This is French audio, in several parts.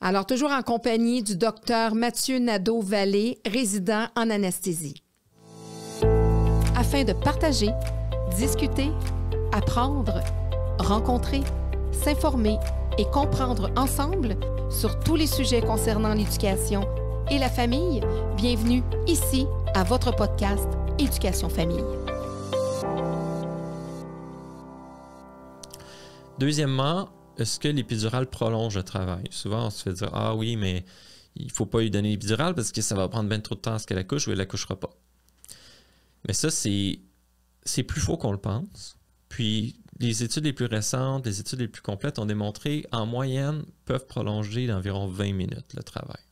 Alors, toujours en compagnie du docteur Mathieu Nadeau-Vallée, résident en anesthésie. Afin de partager, discuter, apprendre, rencontrer, s'informer et comprendre ensemble sur tous les sujets concernant l'éducation et la famille, bienvenue ici à votre podcast Éducation Famille. Deuxièmement, est-ce que l'épidurale prolonge le travail? Souvent, on se fait dire « Ah oui, mais il ne faut pas lui donner l'épidurale parce que ça va prendre bien trop de temps à ce qu'elle accouche ou elle n'accouchera pas. » Mais ça, c'est plus faux qu'on le pense. Puis, les études les plus récentes, les études les plus complètes ont démontré, en moyenne, peuvent prolonger d'environ 20 minutes le travail.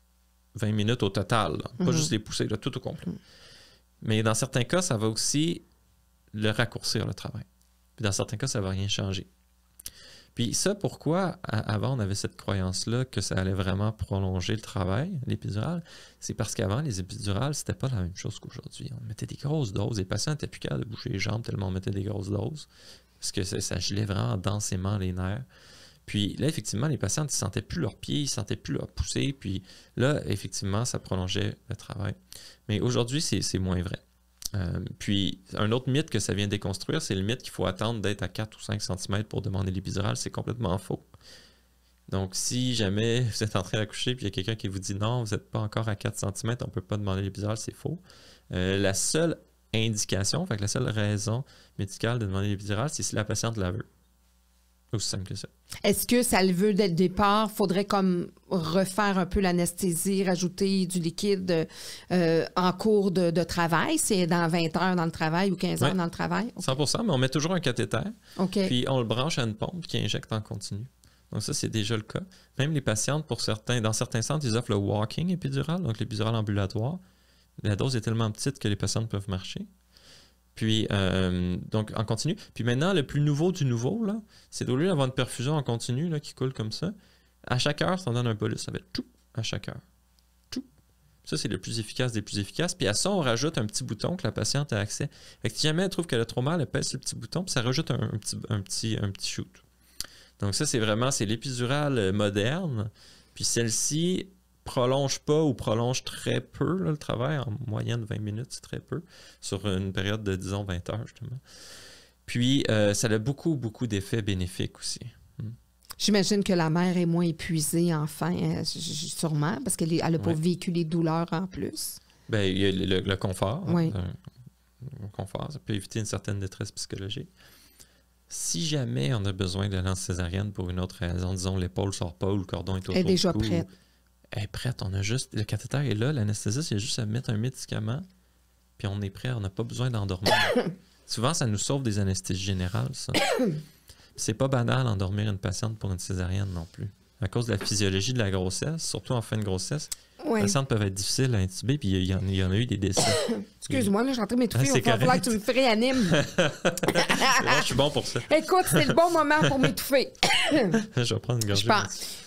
20 minutes au total, là. Pas juste les pousser, là, tout au complet. Mais dans certains cas, ça va aussi le raccourcir, le travail. Puis dans certains cas, ça ne va rien changer. Puis ça, pourquoi avant on avait cette croyance-là que ça allait vraiment prolonger le travail, l'épidurale? C'est parce qu'avant, les épidurales, c'était pas la même chose qu'aujourd'hui. On mettait des grosses doses. Les patients n'étaient plus capables de bouger les jambes tellement on mettait des grosses doses. Parce que ça gelait vraiment densément les nerfs. Puis là, effectivement, les patients ne sentaient plus leurs pieds, ils ne sentaient plus leur poussée. Puis là, effectivement, ça prolongeait le travail. Mais aujourd'hui, c'est moins vrai. Puis, un autre mythe que ça vient déconstruire, c'est le mythe qu'il faut attendre d'être à 4 ou 5 cm pour demander l'épidurale. C'est complètement faux. Donc, si jamais vous êtes en train d'accoucher puis il y a quelqu'un qui vous dit non, vous n'êtes pas encore à 4 cm, on ne peut pas demander l'épidurale, c'est faux. La seule indication, fait que la seule raison médicale de demander l'épidurale, c'est si la patiente la veut. Aussi simple que ça. Est-ce que ça le veut dès le départ? Faudrait comme refaire un peu l'anesthésie, rajouter du liquide en cours de travail? C'est dans 20 heures dans le travail ou 15 heures dans le travail? Okay. 100%, mais on met toujours un cathéter. Okay. Puis on le branche à une pompe qui injecte en continu. Donc ça, c'est déjà le cas. Même les patientes, dans certains centres, ils offrent le walking épidural, donc l'épidural ambulatoire. La dose est tellement petite que les patientes peuvent marcher. Puis, donc, en continu. Puis maintenant, le plus nouveau du nouveau, là, c'est au lieu d'avoir une perfusion en continu là, qui coule comme ça, à chaque heure, ça donne un bolus. Ça va être tout à chaque heure. Tout. Ça, c'est le plus efficace des plus efficaces. Puis à ça, on rajoute un petit bouton que la patiente a accès. Fait que si jamais elle trouve qu'elle a trop mal, elle pèse le petit bouton, puis ça rajoute un petit shoot. Donc ça, c'est l'épidurale moderne. Puis celle-ci prolonge pas ou prolonge très peu là, le travail, en moyenne 20 minutes, c'est très peu, sur une période de, disons, 20 heures, justement. Puis, ça a beaucoup, beaucoup d'effets bénéfiques aussi. J'imagine que la mère est moins épuisée, enfin, sûrement, parce qu'elle n'a pas vécu les douleurs en plus. Bien, il y a le confort. Oui. Le confort, ça peut éviter une certaine détresse psychologique. Si jamais on a besoin de lance césarienne pour une autre raison, disons, l'épaule ne sort pas ou le cordon est autour du cou. Elle est déjà prête. Elle est prête, on a juste, le cathéter est là, l'anesthésiste, il y a juste à mettre un médicament, puis on est prêt, on n'a pas besoin d'endormir. Souvent, ça nous sauve des anesthésies générales, ça. C'est pas banal d'endormir une patiente pour une césarienne non plus. À cause de la physiologie de la grossesse, surtout en fin de grossesse, les patientes peuvent être difficiles à intuber, puis il y en a eu des décès. Excuse-moi, là, je suis en train de m'étouffer. Il va falloir que tu me réanimes. Moi, je suis bon pour ça. Écoute, c'est le bon moment pour m'étouffer. Je vais prendre une gorgée.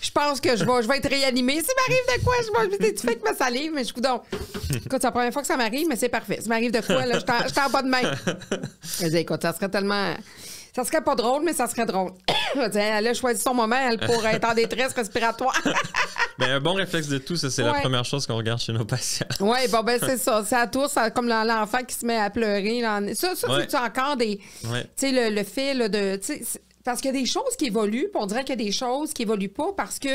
Je pense que je vais être réanimée. Si m'arrive de quoi, je vais m'étouffer avec ma salive, mais écoute, c'est la première fois que ça m'arrive, mais c'est parfait. Si m'arrive de quoi, là, je suis en bas de main. Écoute, ça serait tellement... Ça serait pas drôle, mais ça serait drôle. Elle a choisi son moment, elle pourrait être en détresse respiratoire. Mais un bon réflexe de tout, ça, c'est la première chose qu'on regarde chez nos patients. Oui, bon, ben c'est ça. C'est à tour, c'est comme l'enfant qui se met à pleurer. Ça c'est encore des... Tu sais, le fait là, de... Parce qu'il y a des choses qui évoluent, puis on dirait qu'il y a des choses qui évoluent pas parce que...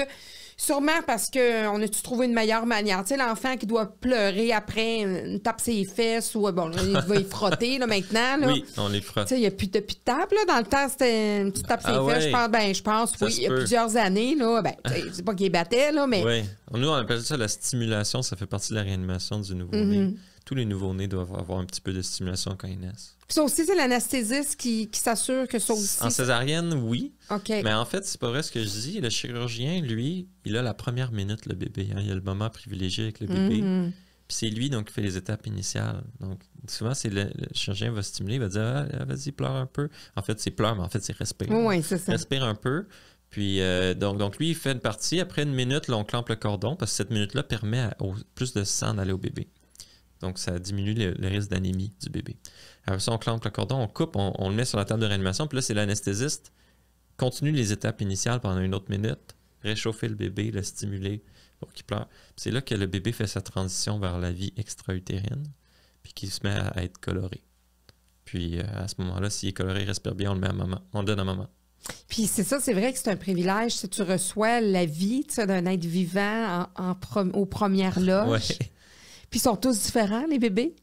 Sûrement parce qu'on a-tu trouvé une meilleure manière. Tu sais, l'enfant qui doit pleurer après une tape ses fesses ou, bon, là, il va y frotter, là, maintenant. Là. Oui, on les frotte. Tu sais, il n'y a plus de tape, là. Dans le temps, c'était une petite tape ses fesses. Je pense, oui, il y a plusieurs années, là. Ben, je sais pas qu'il battait, là, mais... Oui. Nous, on appelle ça la stimulation. Ça fait partie de la réanimation du nouveau-né. Tous les nouveaux-nés doivent avoir un petit peu de stimulation quand ils naissent. Puis ça aussi, c'est l'anesthésiste qui s'assure que ça aussi... En césarienne, oui. OK. Mais en fait, c'est pas vrai ce que je dis. Le chirurgien, lui, il a la première minute, le bébé. Hein. Il a le moment privilégié avec le bébé. Puis c'est lui, donc, qui fait les étapes initiales. Donc, souvent, c'est le chirurgien va stimuler, il va dire « Ah, vas-y, pleure un peu. » En fait, c'est pleure, mais en fait, c'est respire. Oui, c'est ça. Respire un peu. Puis, donc, lui, il fait une partie. Après une minute, là, on clampe le cordon parce que cette minute-là permet au plus de sang d'aller au bébé. Donc, ça diminue le risque d'anémie du bébé. Après ça, on clampe le cordon, on coupe, on le met sur la table de réanimation. Puis là, c'est l'anesthésiste continue les étapes initiales pendant une autre minute. réchauffer le bébé, le stimuler pour qu'il pleure. Puis c'est là que le bébé fait sa transition vers la vie extra-utérine, puis qu'il se met à être coloré. Puis à ce moment-là, s'il est coloré, il respire bien, on le met à maman. On le donne à maman. Puis c'est ça, c'est vrai que c'est un privilège si tu reçois la vie d'un être vivant aux premières loges. Ouais. Puis ils sont tous différents, les bébés.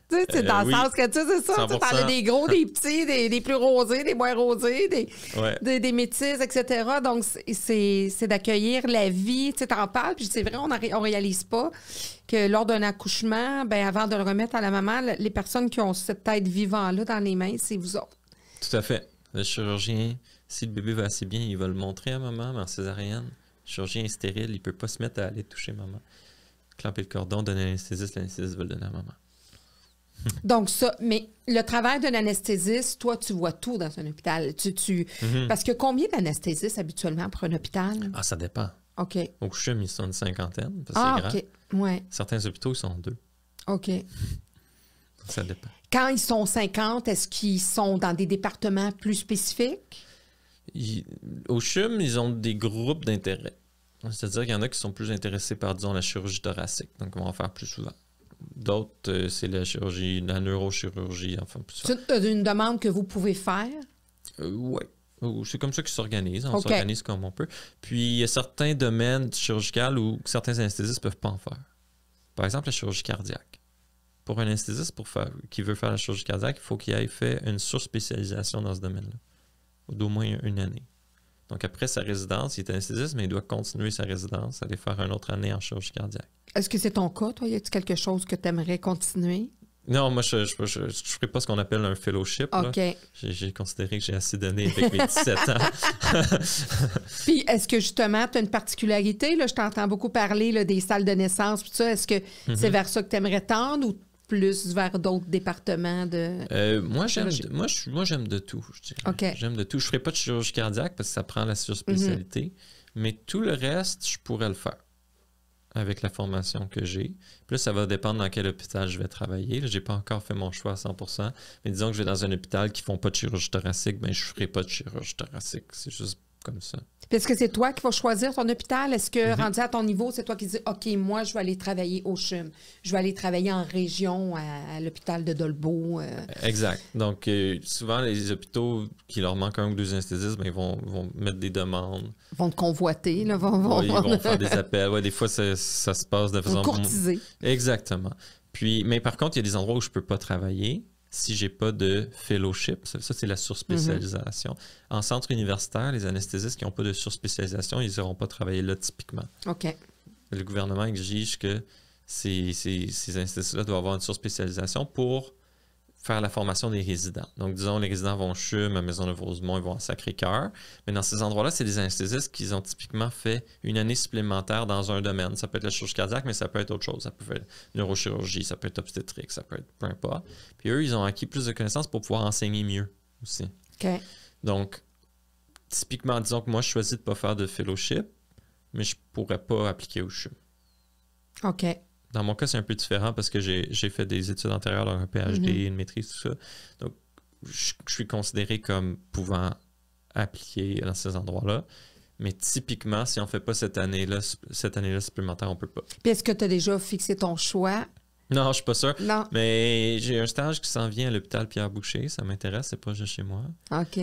Tu sais, c'est dans le sens que, tu sais, c'est ça. Tu parles des gros, des petits, des plus rosés, des moins rosés, des métis, etc. Donc, c'est d'accueillir la vie. Tu sais, t'en parles, puis c'est vrai, on réalise pas que lors d'un accouchement, ben avant de le remettre à la maman, les personnes qui ont cette tête vivant-là dans les mains, c'est vous autres. Tout à fait. Le chirurgien, si le bébé va assez bien, il va le montrer à maman, mais en césarienne, le chirurgien est stérile, il peut pas se mettre à aller toucher maman. Clamper le cordon, donner l'anesthésiste va le donner à maman. Donc ça, mais le travail d'un anesthésiste, toi, tu vois tout dans un hôpital. Parce que combien d'anesthésistes habituellement pour un hôpital? Ah, ça dépend. OK. Au CHUM, ils sont une cinquantaine, parce que c'est grand. OK. Ouais. Certains hôpitaux, ils sont 2. OK. Ça dépend. Quand ils sont 50, est-ce qu'ils sont dans des départements plus spécifiques? Au CHUM, ils ont des groupes d'intérêt. C'est-à-dire qu'il y en a qui sont plus intéressés par, disons, la chirurgie thoracique. Donc, on va en faire plus souvent. D'autres, c'est la chirurgie, la neurochirurgie, enfin plus souvent. C'est une demande que vous pouvez faire? Oui. C'est comme ça qu'ils s'organisent. On s'organise comme on peut. Puis, il y a certains domaines chirurgicaux où certains anesthésistes ne peuvent pas en faire. Par exemple, la chirurgie cardiaque. Pour un anesthésiste qui veut faire la chirurgie cardiaque, il faut qu'il ait fait une surspécialisation dans ce domaine-là, d'au moins une année. Donc, après sa résidence, il est anesthésiste, mais il doit continuer sa résidence, aller faire une autre année en chirurgie cardiaque. Est-ce que c'est ton cas, toi? Y a-t-il quelque chose que tu aimerais continuer? Non, moi, je ne ferai pas ce qu'on appelle un fellowship. OK. Là. J'ai considéré que j'ai assez donné avec mes 17 ans. Puis, est-ce que justement, tu as une particularité? Là, je t'entends beaucoup parler là, des salles de naissance. Tout ça. Est-ce que c'est vers ça que tu aimerais tendre ou plus vers d'autres départements de... Moi, j'aime de tout, je dirais. Okay. J'aime de tout. Je ne ferai pas de chirurgie cardiaque parce que ça prend la surspécialité, mais tout le reste, je pourrais le faire avec la formation que j'ai. Puis là, ça va dépendre dans quel hôpital je vais travailler. Je n'ai pas encore fait mon choix à 100%, mais disons que je vais dans un hôpital qui ne font pas de chirurgie thoracique, bien, je ne ferai pas de chirurgie thoracique. C'est juste comme ça. Puis est-ce que c'est toi qui vas choisir ton hôpital? Est-ce que, rendu à ton niveau, c'est toi qui dis « OK, moi, je vais aller travailler au CHUM. Je vais aller travailler en région à l'hôpital de Dolbeau. Exact. Donc, souvent, les hôpitaux qui leur manquent 1 ou 2 anesthésistes, ben, ils vont mettre des demandes. Ils vont te convoiter. Là, ils vont faire des appels. Ouais, des fois, ça se passe de façon... courtiser. Exactement. Puis, mais par contre, il y a des endroits où je ne peux pas travailler si je n'ai pas de fellowship. Ça, c'est la surspécialisation. En centre universitaire, les anesthésistes qui n'ont pas de surspécialisation, ils n'iront pas travailler là typiquement. OK. Le gouvernement exige que ces anesthésistes-là doivent avoir une surspécialisation pour faire la formation des résidents. Donc, disons, les résidents vont au CHUM, à Maisonneuve-Rosemont, ils vont à Sacré-Cœur. Mais dans ces endroits-là, c'est des anesthésistes qui ont typiquement fait une année supplémentaire dans un domaine. Ça peut être la chirurgie cardiaque, mais ça peut être autre chose. Ça peut être neurochirurgie, ça peut être obstétrique, ça peut être peu importe. Puis eux, ils ont acquis plus de connaissances pour pouvoir enseigner mieux aussi. OK. Donc, typiquement, disons que moi, je choisis de ne pas faire de fellowship, mais je ne pourrais pas appliquer au CHUM. OK. Dans mon cas, c'est un peu différent parce que j'ai fait des études antérieures, donc un PhD, une maîtrise, tout ça. Donc, je suis considéré comme pouvant appliquer dans ces endroits-là. Mais typiquement, si on ne fait pas cette année-là supplémentaire, on ne peut pas. Puis est-ce que tu as déjà fixé ton choix? Non, je ne suis pas sûr. Non. Mais j'ai un stage qui s'en vient à l'hôpital Pierre-Boucher. Ça m'intéresse, c'est proche de chez moi. OK.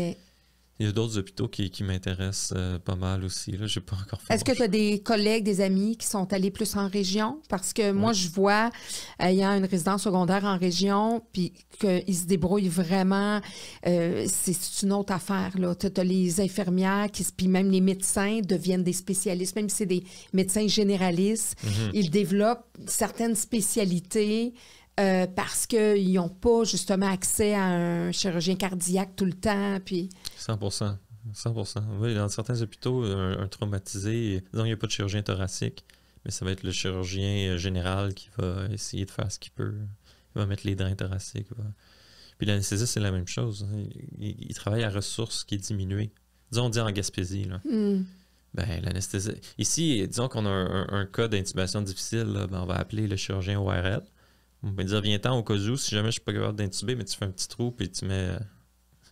Il y a d'autres hôpitaux qui m'intéressent pas mal aussi. Je n'ai pas encore fait. Est-ce que tu as des collègues, des amis qui sont allés plus en région? Parce que moi, je vois, ayant une résidence secondaire en région, puis qu'ils se débrouillent vraiment, c'est une autre affaire. Tu as les infirmières, puis même les médecins deviennent des spécialistes, même si c'est des médecins généralistes. Ils développent certaines spécialités. Parce qu'ils n'ont pas justement accès à un chirurgien cardiaque tout le temps. Puis... 100%. Oui, dans certains hôpitaux, un traumatisé, disons qu'il n'y a pas de chirurgien thoracique, mais ça va être le chirurgien général qui va essayer de faire ce qu'il peut. Il va mettre les drains thoraciques. Puis l'anesthésiste, c'est la même chose. Il travaille à ressources qui est diminuée. Disons, on dit en Gaspésie. Là. Ben, l'anesthésie... Ici, disons qu'on a un cas d'intubation difficile, là, ben, on va appeler le chirurgien ORL. On va dire, viens-t'en au cas où, si jamais je suis pas capable d'intuber, mais tu fais un petit trou, puis tu mets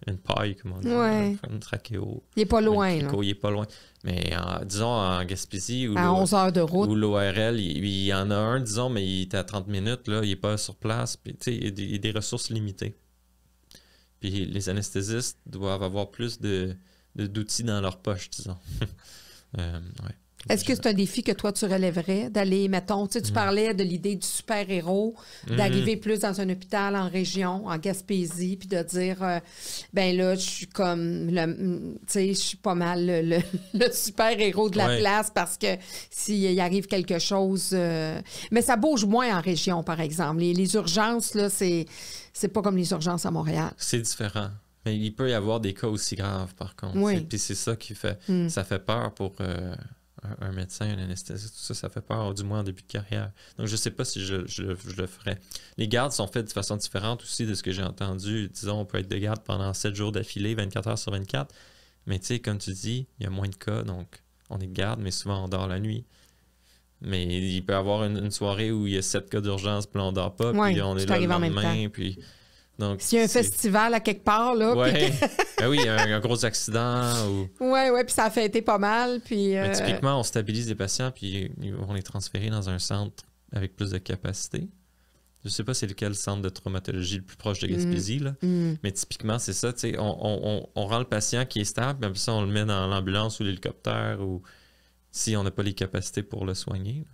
une paille, comme on dit, Ouais. une trachéo. Il n'est pas loin, là. Il est pas loin. Mais disons, en Gaspésie, À 11 heures de route. où l'ORL, il y en a un, disons, mais il est à 30 minutes, là, il n'est pas sur place. Puis, tu sais, il y a des ressources limitées. Puis les anesthésistes doivent avoir plus d'outils dans leur poche, disons. Ouais. Est-ce que c'est un défi que toi, tu relèverais d'aller, mettons, tu parlais de l'idée du super-héros, d'arriver plus dans un hôpital en région, en Gaspésie, puis de dire, ben là, je suis comme, tu sais, je suis pas mal le super-héros de la place parce que s'il arrive quelque chose... Mais ça bouge moins en région, par exemple. Les urgences, là, c'est pas comme les urgences à Montréal. C'est différent. Mais il peut y avoir des cas aussi graves, par contre. Oui. Puis c'est ça qui fait... Ça fait peur pour... un médecin, un anesthésiste, tout ça, ça fait peur, du moins en début de carrière. Donc, je ne sais pas si je le ferais. Les gardes sont faites de façon différente aussi de ce que j'ai entendu. Disons, on peut être de garde pendant 7 jours d'affilée, 24 heures sur 24. Mais tu sais, comme tu dis, il y a moins de cas, donc on est de garde, mais souvent on dort la nuit. Mais il peut y avoir une soirée où il y a 7 cas d'urgence, puis on ne dort pas, puis on est là le lendemain, puis... Donc, s'il y a un festival à quelque part, là... Oui, puis... ben oui, un gros accident ou... Oui, puis ça a fêté pas mal, puis... Mais typiquement, on stabilise les patients, puis on les transférer dans un centre avec plus de capacité. Je sais pas c'est lequel centre de traumatologie le plus proche de Gaspésie, là. Mais typiquement, c'est ça, tu sais, on rend le patient qui est stable, puis après ça, on le met dans l'ambulance ou l'hélicoptère, ou si on n'a pas les capacités pour le soigner, là.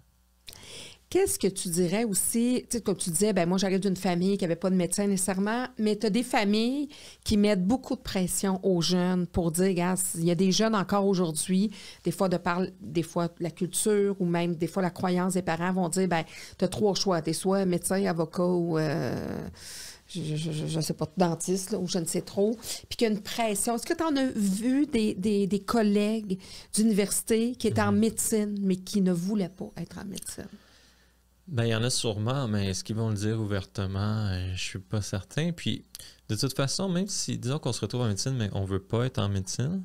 Qu'est-ce que tu dirais aussi, tu sais, comme tu disais, ben moi j'arrive d'une famille qui n'avait pas de médecin nécessairement, mais tu as des familles qui mettent beaucoup de pression aux jeunes pour dire, regarde, il y a des jeunes encore aujourd'hui, des fois la culture ou même des fois la croyance des parents vont dire, ben tu as 3 choix, tu es soit médecin, avocat ou... je ne sais pas, dentiste, là, ou je ne sais trop, puis qu'il y a une pression. Est-ce que tu en as vu des collègues d'université qui étaient en médecine, mais qui ne voulaient pas être en médecine? Ben, il y en a sûrement, mais est-ce qu'ils vont le dire ouvertement? Je suis pas certain. Puis, de toute façon, même si, disons qu'on se retrouve en médecine, mais on veut pas être en médecine,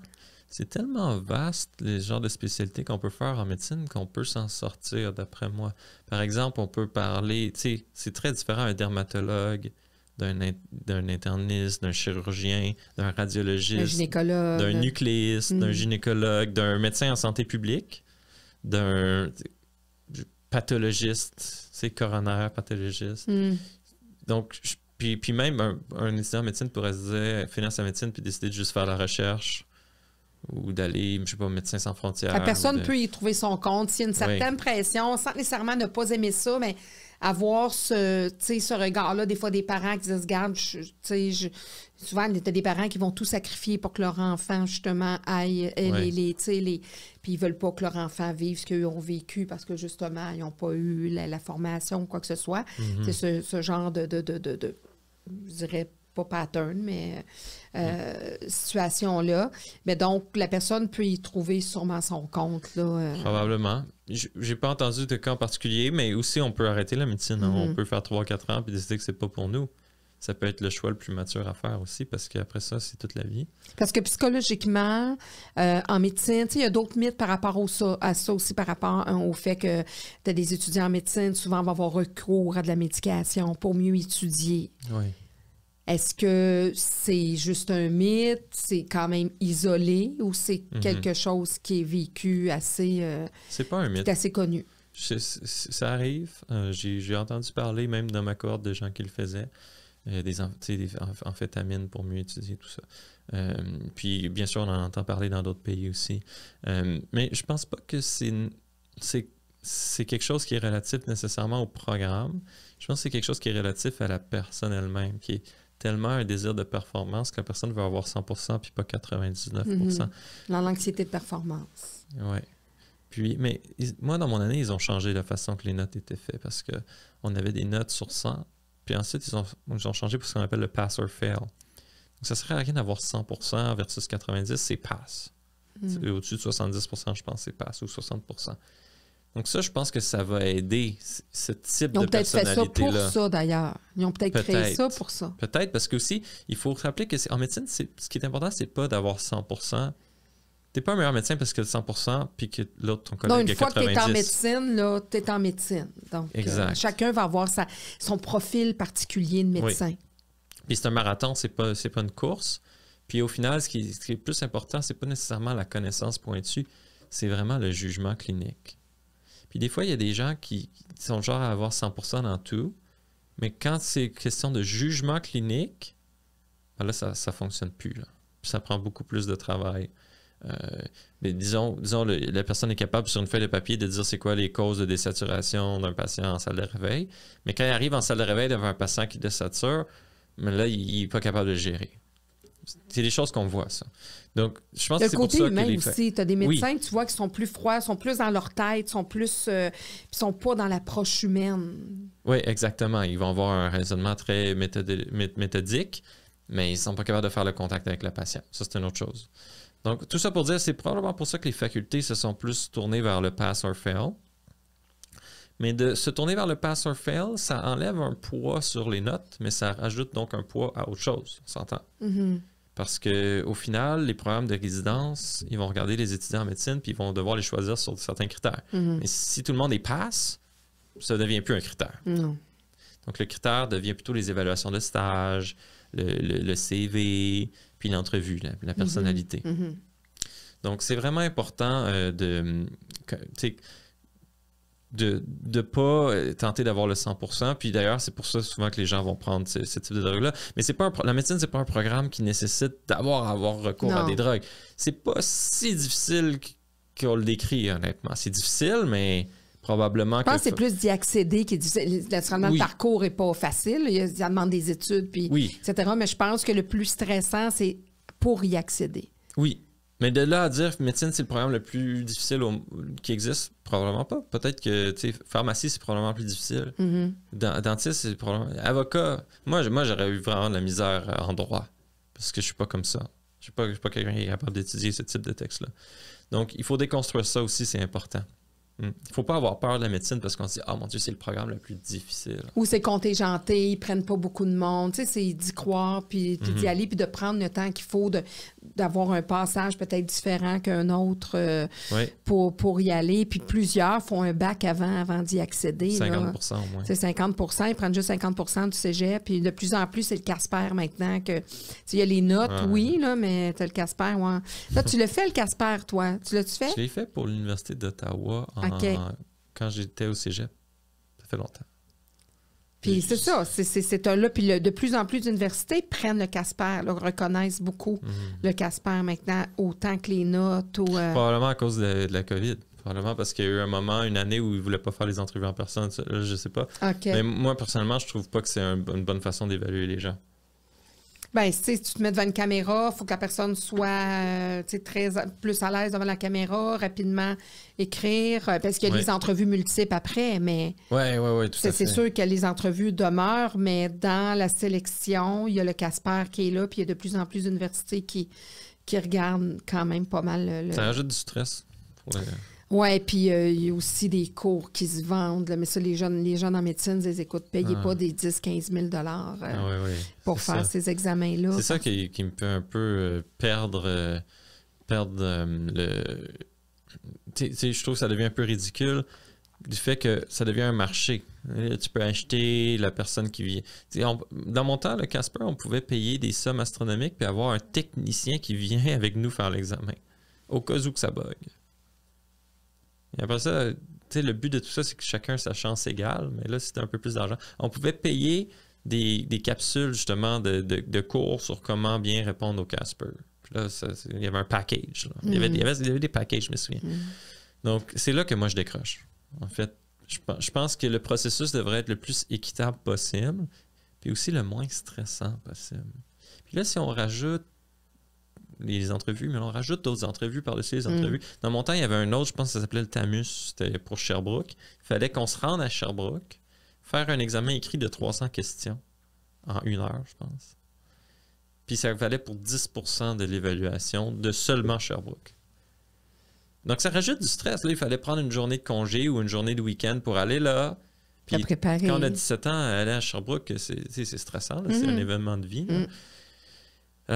c'est tellement vaste, les genres de spécialités qu'on peut faire en médecine, qu'on peut s'en sortir, d'après moi. Par exemple, on peut parler, tu sais, c'est très différent un dermatologue, d'un interniste, d'un chirurgien, d'un radiologiste, d'un gynécologue, d'un nucléiste, d'un gynécologue, d'un médecin en santé publique, d'un... pathologiste, c'est coroner, pathologiste. Donc, puis même un étudiant en médecine pourrait se dire, finir sa médecine puis décider de juste faire la recherche ou d'aller, je sais pas, Médecins sans frontières. La personne peut y trouver son compte. S'il y a une certaine pression, sans nécessairement ne pas aimer ça, mais avoir ce regard-là, des fois des parents qui disent, regarde, souvent, il y a des parents qui vont tout sacrifier pour que leur enfant, justement, aille puis ils veulent pas que leur enfant vive ce qu'ils ont vécu parce que, justement, ils n'ont pas eu la formation ou quoi que ce soit. C'est ce genre de je dirais pas pattern, mais situation-là. Mais donc, la personne peut y trouver sûrement son compte, là. Probablement. J'ai pas entendu de cas en particulier, mais aussi, on peut arrêter la médecine. On peut faire 3-4 ans puis décider que c'est pas pour nous. Ça peut être le choix le plus mature à faire aussi, parce qu'après ça, c'est toute la vie. Parce que psychologiquement, en médecine, il y a d'autres mythes par rapport à ça aussi, par rapport au fait que tu as des étudiants en médecine, souvent vont avoir recours à de la médication pour mieux étudier. Oui. Est-ce que c'est juste un mythe, c'est quand même isolé, ou c'est quelque chose qui est vécu assez... c'est pas un mythe. C'est assez connu. Ça arrive. J'ai entendu parler, même dans ma cohorte, de gens qui le faisaient. Des amphétamines pour mieux étudier tout ça. Puis, bien sûr, on en entend parler dans d'autres pays aussi. Mais je pense pas que c'est quelque chose qui est relatif nécessairement au programme. Je pense que c'est quelque chose qui est relatif à la personne elle-même, qui est tellement un désir de performance que la personne veut avoir 100% puis pas 99%. Dans l'anxiété de performance. Oui. Puis, mais moi, dans mon année, ils ont changé la façon que les notes étaient faites parce qu'on avait des notes sur 100. Puis ensuite, ils ont changé pour ce qu'on appelle le pass or fail. Donc, ça serait à rien d'avoir 100% versus 90%, c'est pass. Au-dessus de 70%, je pense, c'est pass, ou 60%. Donc ça, je pense que ça va aider ce type de personnalité-là. Ils ont peut-être fait ça pour ça, d'ailleurs. Ils ont peut-être créé ça pour ça. Peut-être, parce que aussi, il faut se rappeler qu'en médecine, ce qui est important, c'est pas d'avoir 100%. T'es pas un meilleur médecin parce que 100% puis que l'autre, ton collègue, a 90%. Une fois que t'es en médecine, là, t'es en médecine. Donc, chacun va avoir son profil particulier de médecin. Oui. Puis c'est un marathon, c'est pas une course. Puis au final, ce qui est plus important, c'est pas nécessairement la connaissance pointue, c'est vraiment le jugement clinique. Puis des fois, il y a des gens qui sont genre à avoir 100% dans tout, mais quand c'est question de jugement clinique, ben là, ça ne fonctionne plus. Là. Puis ça prend beaucoup plus de travail. Mais disons la personne est capable sur une feuille de papier de dire c'est quoi les causes de désaturation d'un patient en salle de réveil, mais quand il arrive en salle de réveil devant un patient qui désature, mais là, il n'est pas capable de le gérer. C'est des choses qu'on voit, ça. Donc, je pense que c'est pour ça que le côté humain aussi. Tu as des médecins que tu vois qui sont plus froids, sont plus dans leur tête, sont sont pas dans l'approche humaine. Oui, exactement. Ils vont avoir un raisonnement très méthodique, mais ils ne sont pas capables de faire le contact avec le patient. Ça, c'est une autre chose. Donc, tout ça pour dire, c'est probablement pour ça que les facultés se sont plus tournées vers le pass or fail. Mais de se tourner vers le pass or fail, ça enlève un poids sur les notes, mais ça rajoute donc un poids à autre chose, on s'entend. Mm-hmm. Parce qu'au final, les programmes de résidence, ils vont regarder les étudiants en médecine puis ils vont devoir les choisir sur certains critères. Mm-hmm. Mais si tout le monde est pass, ça ne devient plus un critère. Non. Donc, le critère devient plutôt les évaluations de stage, le CV, puis l'entrevue, la personnalité. Mm-hmm. Donc, c'est vraiment important de ne pas tenter d'avoir le 100%. Puis d'ailleurs, c'est pour ça souvent que les gens vont prendre ce type de drogue-là. Mais c'est pas la médecine, c'est pas un programme qui nécessite avoir recours à des drogues. C'est pas si difficile qu'on le décrit, honnêtement. C'est difficile, mais probablement je pense que c'est plus d'y accéder qui est difficile. Naturellement, le parcours n'est pas facile. Il demande des études, puis, etc. Mais je pense que le plus stressant, c'est pour y accéder. Oui. Mais de là à dire que médecine, c'est le programme le plus difficile qui existe, probablement pas. Peut-être que, pharmacie, c'est probablement plus difficile. Mm-hmm. Dentiste, c'est probablement... Avocat, moi, j'aurais eu vraiment de la misère en droit, parce que je suis pas comme ça. Je suis pas quelqu'un qui est capable d'étudier ce type de texte-là. Donc, il faut déconstruire ça aussi, c'est important. Il ne faut pas avoir peur de la médecine parce qu'on se dit « Ah, mon Dieu, c'est le programme le plus difficile. » Ou c'est contingenté, ils prennent pas beaucoup de monde. Tu sais, c'est d'y croire, puis d'y aller, puis de prendre le temps qu'il faut d'avoir un passage peut-être différent qu'un autre pour y aller. Puis plusieurs font un bac avant d'y accéder. 50% au moins. C'est 50%, ils prennent juste 50% du cégep. Puis de plus en plus, c'est le Casper maintenant. Il y a les notes, là, mais tu as le Casper. Ouais. Là, tu le fais, le Casper, toi? Tu l'as-tu fait? Je l'ai fait pour l'Université d'Ottawa quand j'étais au cégep. Ça fait longtemps. Puis c'est ça, c'est là. Puis de plus en plus d'universités prennent le Casper, reconnaissent beaucoup le Casper maintenant, autant que les notes. Probablement à cause de la COVID. Probablement parce qu'il y a eu un moment, une année où ils ne voulaient pas faire les entrevues en personne. Ça, je ne sais pas. Okay. Mais moi, personnellement, je trouve pas que c'est une bonne façon d'évaluer les gens. Bien, si tu te mets devant une caméra, il faut que la personne soit plus à l'aise devant la caméra, rapidement écrire, parce qu'il y a des entrevues multiples après, mais oui, tout à fait. C'est sûr que les entrevues demeurent, mais dans la sélection, il y a le Casper qui est là, puis il y a de plus en plus d'universités qui regardent quand même pas mal. Ça rajoute du stress pour Oui, puis il y a aussi des cours qui se vendent. Là, mais ça, les jeunes en médecine, ils écoutent, payez pas des 10-15 000 pour faire ces examens-là. C'est ça qui me fait un peu perdre le... Je trouve que ça devient un peu ridicule du fait que ça devient un marché. Tu peux acheter la personne qui vient... dans mon temps, le Casper, on pouvait payer des sommes astronomiques puis avoir un technicien qui vient avec nous faire l'examen, au cas où que ça bug. Et après ça, le but de tout ça, c'est que chacun a sa chance égale, mais là, c'était un peu plus d'argent. On pouvait payer des capsules, justement, de cours sur comment bien répondre au Casper. Puis là, il y avait un package. Là. Il y avait des packages, je me souviens. Donc, c'est là que moi, je décroche. En fait, je pense que le processus devrait être le plus équitable possible, puis aussi le moins stressant possible. Puis là, si on rajoute les entrevues, mais on rajoute d'autres entrevues par-dessus les entrevues. Dans mon temps, il y avait un autre, je pense que ça s'appelait le TAMUS, c'était pour Sherbrooke. Il fallait qu'on se rende à Sherbrooke, faire un examen écrit de 300 questions en 1 heure, je pense. Puis ça valait pour 10% de l'évaluation de seulement Sherbrooke. Donc ça rajoute du stress. Là, il fallait prendre une journée de congé ou une journée de week-end pour aller là. Puis quand on a 17 ans, aller à Sherbrooke, c'est stressant, là, c'est un événement de vie.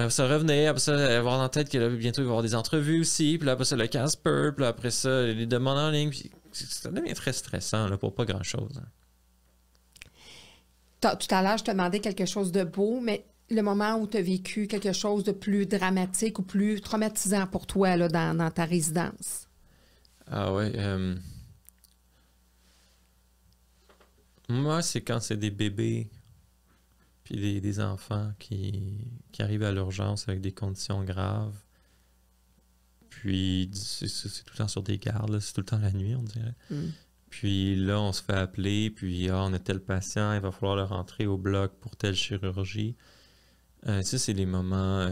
Ça revenait, après ça, avoir en tête que bientôt il va y avoir des entrevues aussi, puis là, après ça, le Casper, puis là, après ça, les demandes en ligne, puis ça devient très stressant là, pour pas grand-chose. Tout à l'heure, je te demandais quelque chose de beau, mais le moment où tu as vécu quelque chose de plus dramatique ou plus traumatisant pour toi là, dans ta résidence? Ah ouais. Moi, c'est quand c'est des bébés puis des enfants qui arrivent à l'urgence avec des conditions graves. Puis c'est tout le temps sur des gardes, là. C'est tout le temps la nuit, on dirait. Puis là, on se fait appeler, puis on a tel patient, il va falloir le rentrer au bloc pour telle chirurgie. Ça, c'est les moments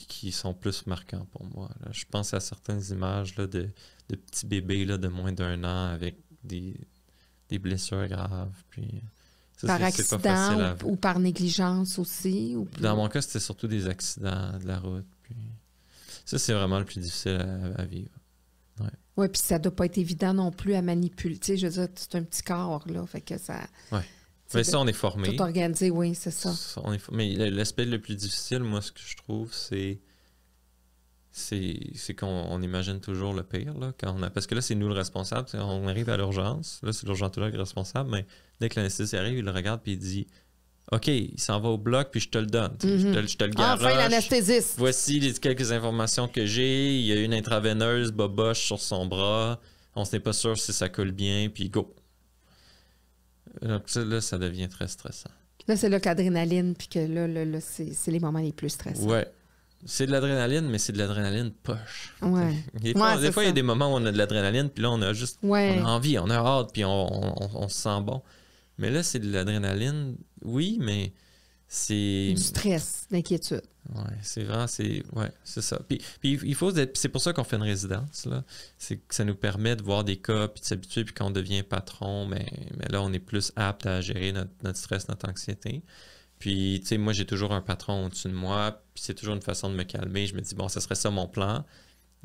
qui sont plus marquants pour moi, là. Je pense à certaines images là, de petits bébés là, de moins d'1 an avec des blessures graves. Puis, ça, Par c'est pas accident facile ou par négligence aussi? Ou Dans mon cas, c'était surtout des accidents de la route. Puis, ça, c'est vraiment le plus difficile à vivre. Ouais. Oui, puis ça doit pas être évident non plus à manipuler. Tu sais, je veux dire, c'est un petit corps, là, fait que ça... Oui. Mais ça, on est formé. Tout organisé, oui, c'est ça. Mais l'aspect le plus difficile, moi, ce que je trouve, c'est qu'on imagine toujours le pire, là, parce que là, c'est nous le responsable. On arrive à l'urgence. Là, c'est l'urgentologue le responsable, mais dès que l'anesthésiste arrive, il le regarde puis il dit « OK, il s'en va au bloc, puis je te le donne. Je te le garoche. Enfin, l'anesthésiste. Voici quelques informations que j'ai. Il y a une intraveineuse boboche sur son bras. On n'est pas sûr si ça coule bien, puis go. » Donc là, ça devient très stressant. Là, c'est là que l'adrénaline, puis que là c'est les moments les plus stressants. Ouais. C'est de l'adrénaline, mais c'est de l'adrénaline poche. Ouais. Des fois, il y a des moments où on a de l'adrénaline, puis là, on a juste on a envie, on a hâte, puis on se sent bon. Mais là, c'est de l'adrénaline, oui, mais c'est... Du stress, l'inquiétude. Ouais, c'est vraiment, c'est ça. Puis c'est pour ça qu'on fait une résidence, là. C'est que ça nous permet de voir des cas, puis de s'habituer, puis quand on devient patron, mais là, on est plus apte à gérer notre stress, notre anxiété. Puis, tu sais, moi, j'ai toujours un patron au-dessus de moi, puis c'est toujours une façon de me calmer. Je me dis, bon, ça serait ça mon plan.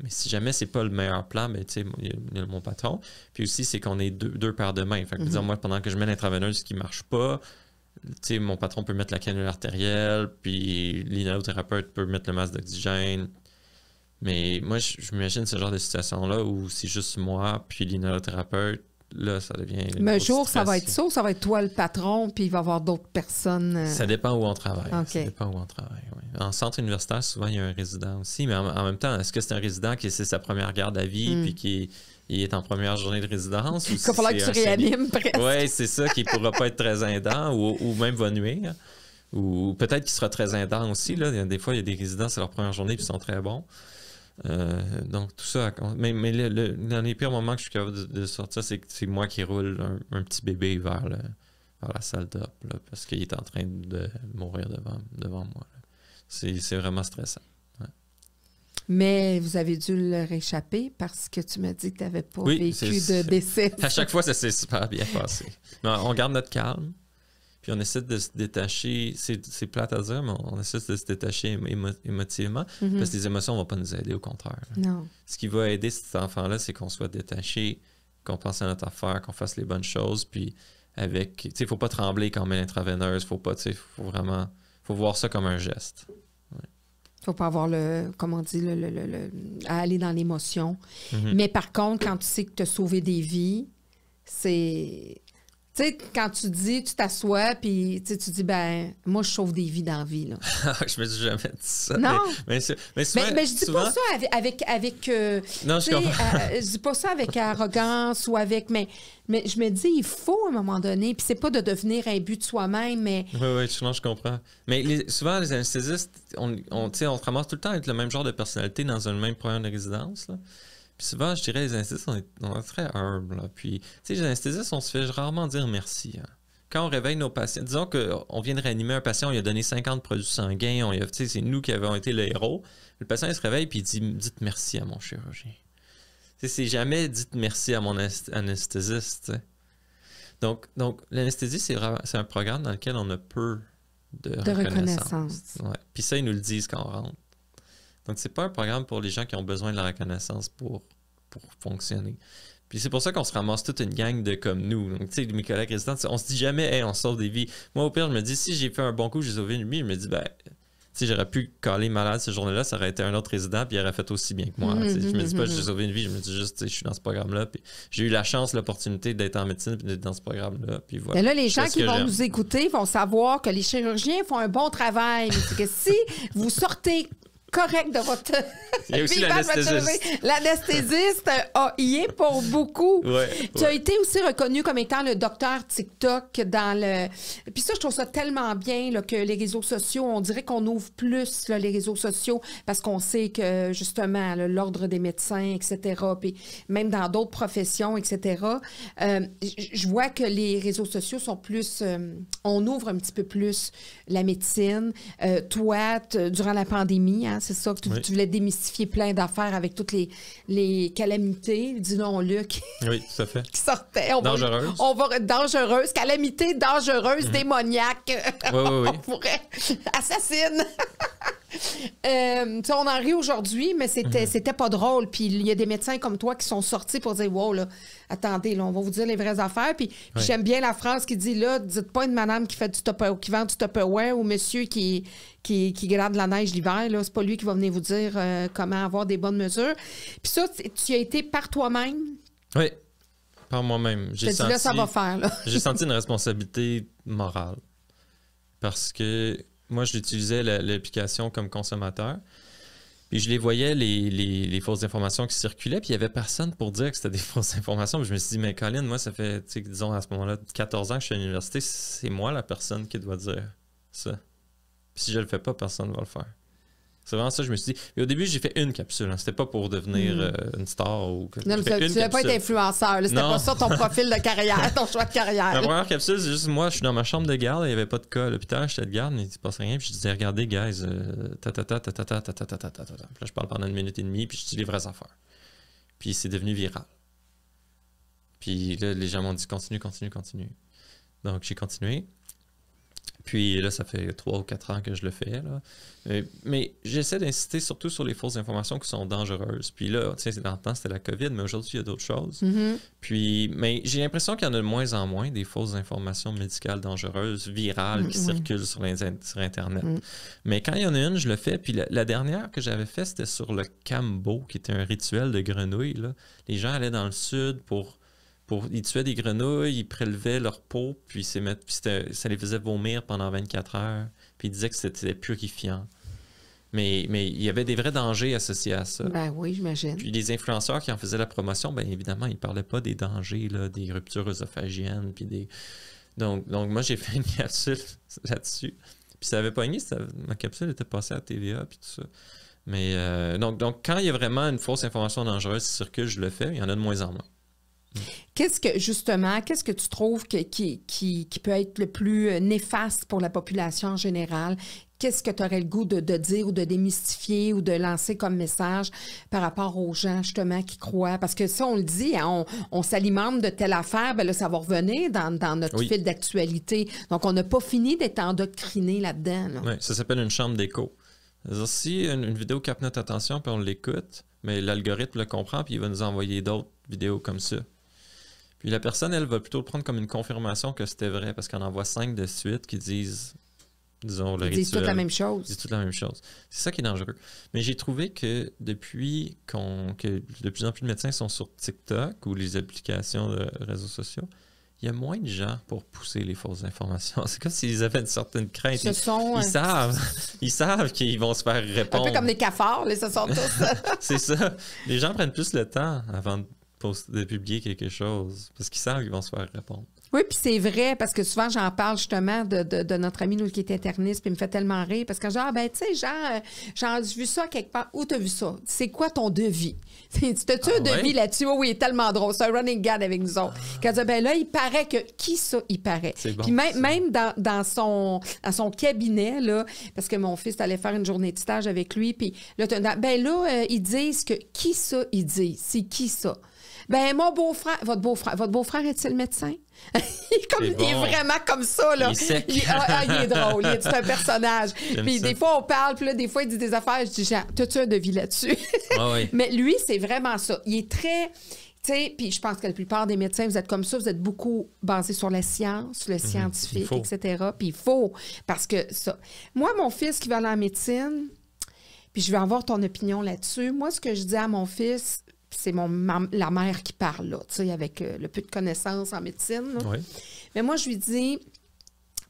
Mais si jamais c'est pas le meilleur plan, ben, tu sais, il y a mon patron. Puis aussi, c'est qu'on est deux paires de mains. Fait que, dire, moi, pendant que je mets l'intraveineuse qui marche pas, tu sais, mon patron peut mettre la cannule artérielle, puis l'inhalothérapeute peut mettre le masque d'oxygène. Mais moi, je m'imagine ce genre de situation-là où c'est juste moi, puis l'inhalothérapeute, là, ça devient... Mais un jour, ça va être ça ou ça va être toi le patron, puis il va y avoir d'autres personnes? Ça dépend où on travaille. Okay. Ça dépend où on travaille, oui. En centre universitaire, souvent, il y a un résident aussi, mais en même temps, est-ce que c'est un résident qui c'est sa première garde à vie, puis qui est en première journée de résidence? Il va falloir que tu réanimes presque. Oui, c'est ça, qui ne pourra pas être très aidant ou même va nuire. Ou peut-être qu'il sera très aidant aussi. Là. Des fois, il y a des résidents, c'est leur première journée, puis ils sont très bons. Donc, tout ça... Mais dans les pires moments que je suis capable de sortir, c'est moi qui roule un petit bébé vers la salle d'op, parce qu'il est en train de mourir devant moi. C'est vraiment stressant. Ouais. Mais vous avez dû le réchapper parce que tu m'as dit que tu n'avais pas vécu de décès. À chaque fois, ça s'est super bien passé. Mais on garde notre calme, puis on essaie de se détacher. C'est plate à dire, mais on essaie de se détacher émotivement, parce que les émotions ne vont pas nous aider, au contraire. Non. Ce qui va aider cet enfant-là, c'est qu'on soit détaché, qu'on pense à notre affaire, qu'on fasse les bonnes choses, puis avec... Tu sais, il ne faut pas trembler quand on met l'intraveineuse, faut vraiment... faut voir ça comme un geste. Il ne faut pas avoir comment on dit, à aller dans l'émotion. Mais par contre, quand tu sais que tu as sauvé des vies, c'est... Tu sais, quand tu t'assois, puis tu dis, ben, moi, je sauve des vies dans la vie, là. Je me suis jamais dit ça. Non. Mais souvent, mais je dis souvent... pas ça avec non, je comprends. je dis pas ça avec arrogance ou avec... Mais je me dis, il faut, à un moment donné, puis c'est pas de devenir un but de soi-même, mais... Oui, je comprends. Mais souvent, les anesthésistes, on se ramasse tout le temps avec le même genre de personnalité dans un même programme de résidence, là. Puis souvent, je dirais, les anesthésistes, on est très humbles. Là. Puis, tu sais, les anesthésistes, on se fait rarement dire merci. Hein. Quand on réveille nos patients, disons qu'on vient de réanimer un patient, on lui a donné 50 produits sanguins, c'est nous qui avons été le héros. Le patient, il se réveille et il dit « Dites merci à mon chirurgien. » C'est jamais « Dites merci à mon anesthésiste. » T'sais. Donc l'anesthésie, c'est un programme dans lequel on a peu de reconnaissance. Ouais. Puis ça, ils nous le disent quand on rentre. Donc, c'est pas un programme pour les gens qui ont besoin de la reconnaissance pour fonctionner. Puis c'est pour ça qu'on se ramasse toute une gang de comme nous. Donc, tu sais, mes collègues résidents, on se dit jamais, hey, on sauve des vies. Moi, au pire, je me dis, si j'ai fait un bon coup, j'ai sauvé une vie, je me dis, ben, sais, j'aurais pu caler malade cette journée-là, ça aurait été un autre résident, puis il aurait fait aussi bien que moi. Je me dis pas j'ai sauvé une vie, je me dis juste, je suis dans ce programme-là, puis j'ai eu la chance, l'opportunité d'être en médecine, puis d'être dans ce programme-là, puis voilà. Mais là, les gens qui vont nous écouter vont savoir que les chirurgiens font un bon travail, mais c'est que si vous sortez correct de votre... Il y a aussi l'anesthésiste. L'anesthésiste, y est pour beaucoup. Tu as été aussi reconnu comme étant le docteur TikTok dans le... Puis ça, je trouve ça tellement bien là, que les réseaux sociaux, on dirait qu'on ouvre plus là, les réseaux sociaux parce qu'on sait que, justement, là, l'ordre des médecins, etc., puis même dans d'autres professions, etc., je vois que les réseaux sociaux sont plus... on ouvre un petit peu plus la médecine. Toi, durant la pandémie, hein, c'est ça que tu voulais démystifier plein d'affaires avec toutes les calamités, dis-le, qui sortaient. Dangereuses, calamités dangereuses, démoniaques. On pourrait... Assassines. On en rit aujourd'hui, mais c'était pas drôle. Puis il y a des médecins comme toi qui sont sortis pour dire « Wow, là, attendez, là, on va vous dire les vraies affaires. » Puis j'aime bien la phrase qui dit là, dites pas une madame qui vend du Tupperware ou monsieur qui grade la neige l'hiver, là, c'est pas lui qui va venir vous dire comment avoir des bonnes mesures. Puis ça, tu as été par toi-même? Oui, par moi-même. J'ai senti, là, ça va faire, là. J'ai senti une responsabilité morale. Parce que moi, je l'utilisais l'application comme consommateur. Puis je les voyais, les fausses informations qui circulaient, puis il n'y avait personne pour dire que c'était des fausses informations. Puis je me suis dit, mais Colin, moi, ça fait, disons, à ce moment-là, 14 ans que je suis à l'université, c'est moi la personne qui doit dire ça. Puis si je le fais pas, personne ne va le faire. C'est vraiment ça, je me suis dit. Et au début, j'ai fait une capsule. Hein. C'était pas pour devenir une star ou quelque chose. Non, mais tu ne voulais pas être influenceur. C'était pas ça ton profil de carrière, ton choix de carrière. Ma première capsule, c'est juste moi, je suis dans ma chambre de garde, il n'y avait pas de cas à l'hôpital, j'étais de garde, mais il ne se passait rien. Puis je disais, regardez, guys, Puis là, je parle pendant 1 minute et demie, puis je dis les vraies affaires. Puis c'est devenu viral. Puis là, les gens m'ont dit, continue. Donc j'ai continué. Puis là, ça fait 3 ou 4 ans que je le fais. Là. Mais j'essaie d'insister surtout sur les fausses informations qui sont dangereuses. Puis là, tu sais, dans le temps, c'était la COVID, mais aujourd'hui, il y a d'autres choses. Puis, mais j'ai l'impression qu'il y en a de moins en moins des fausses informations médicales dangereuses, virales, qui circulent sur Internet. Mais quand il y en a une, je le fais. Puis la dernière que j'avais fait, c'était sur le Kambo, qui était un rituel de grenouilles. Là. Les gens allaient dans le sud ils tuaient des grenouilles, ils prélevaient leur peau, puis ça les faisait vomir pendant 24 heures. Puis ils disaient que c'était purifiant. Mais il y avait des vrais dangers associés à ça. Ben oui, j'imagine. Puis les influenceurs qui en faisaient la promotion, bien évidemment, ils ne parlaient pas des dangers, là, des ruptures œsophagiennes. Puis donc moi, j'ai fait une capsule là-dessus. Puis ça avait pogné, ma capsule était passée à TVA, puis tout ça. Mais donc quand il y a vraiment une fausse information dangereuse qui circule, je le fais. Il y en a de moins en moins. Qu'est-ce que tu trouves qui peut être le plus néfaste pour la population en général? Qu'est-ce que tu aurais le goût de dire ou de démystifier ou de lancer comme message par rapport aux gens, justement, qui croient? Parce que ça, on le dit, hein, on s'alimente de telle affaire, bien là, ça va revenir dans notre fil d'actualité. Donc, on n'a pas fini d'être endoctriné là-dedans. Là. Oui, ça s'appelle une chambre d'écho. C'est-à-dire, si une vidéo capte notre attention puis on l'écoute, mais l'algorithme le comprend puis il va nous envoyer d'autres vidéos comme ça. Puis la personne, elle va plutôt le prendre comme une confirmation que c'était vrai parce qu'on en voit 5 de suite qui disent, disons, le rituel. Ils disent toute la même chose. Ils disent toute la même chose. C'est ça qui est dangereux. Mais j'ai trouvé que depuis que de plus en plus de médecins sont sur TikTok ou les applications de réseaux sociaux, il y a moins de gens pour pousser les fausses informations. C'est comme s'ils avaient une certaine crainte. Ils savent qu'ils vont se faire répondre. Un peu comme des cafards, ils se sont tous. C'est ça. Les gens prennent plus le temps avant de publier quelque chose parce qu'ils savent qu'ils vont se faire répondre. Oui, puis c'est vrai, parce que souvent, j'en parle justement de notre ami qui est interniste, puis il me fait tellement rire, parce que genre, ben, tu sais, j'ai vu ça quelque part. Où t'as vu ça? C'est quoi ton devis? T'as-tu un devis là-dessus? Oh, oui, il est tellement drôle. C'est un running gag avec nous autres. Quand ben là, il paraît que... Qui ça? Il paraît. C'est bon, puis même dans son cabinet, là, parce que mon fils allait faire une journée de stage avec lui, puis là, ben là, ils disent que... Qui ça? Ils disent. C'est qui ça? Ben, mon beau-frère... Votre beau-frère est-il médecin? Il est vraiment comme ça, là. Il est sec. Il est drôle. C'est un personnage. Puis des fois, on parle, puis là, des fois, il dit des affaires. Je dis, t'as-tu un devis là-dessus? Ah oui. Mais lui, c'est vraiment ça. Il est très... Tu sais, puis je pense que la plupart des médecins, vous êtes comme ça, vous êtes beaucoup basés sur la science, le scientifique, etc. Puis il faut, parce que ça... Moi, mon fils qui va aller en médecine, puis je vais avoir ton opinion là-dessus. Moi, ce que je dis à mon fils, c'est la mère qui parle, là, tu sais, avec le peu de connaissances en médecine. Oui. Mais moi, je lui dis...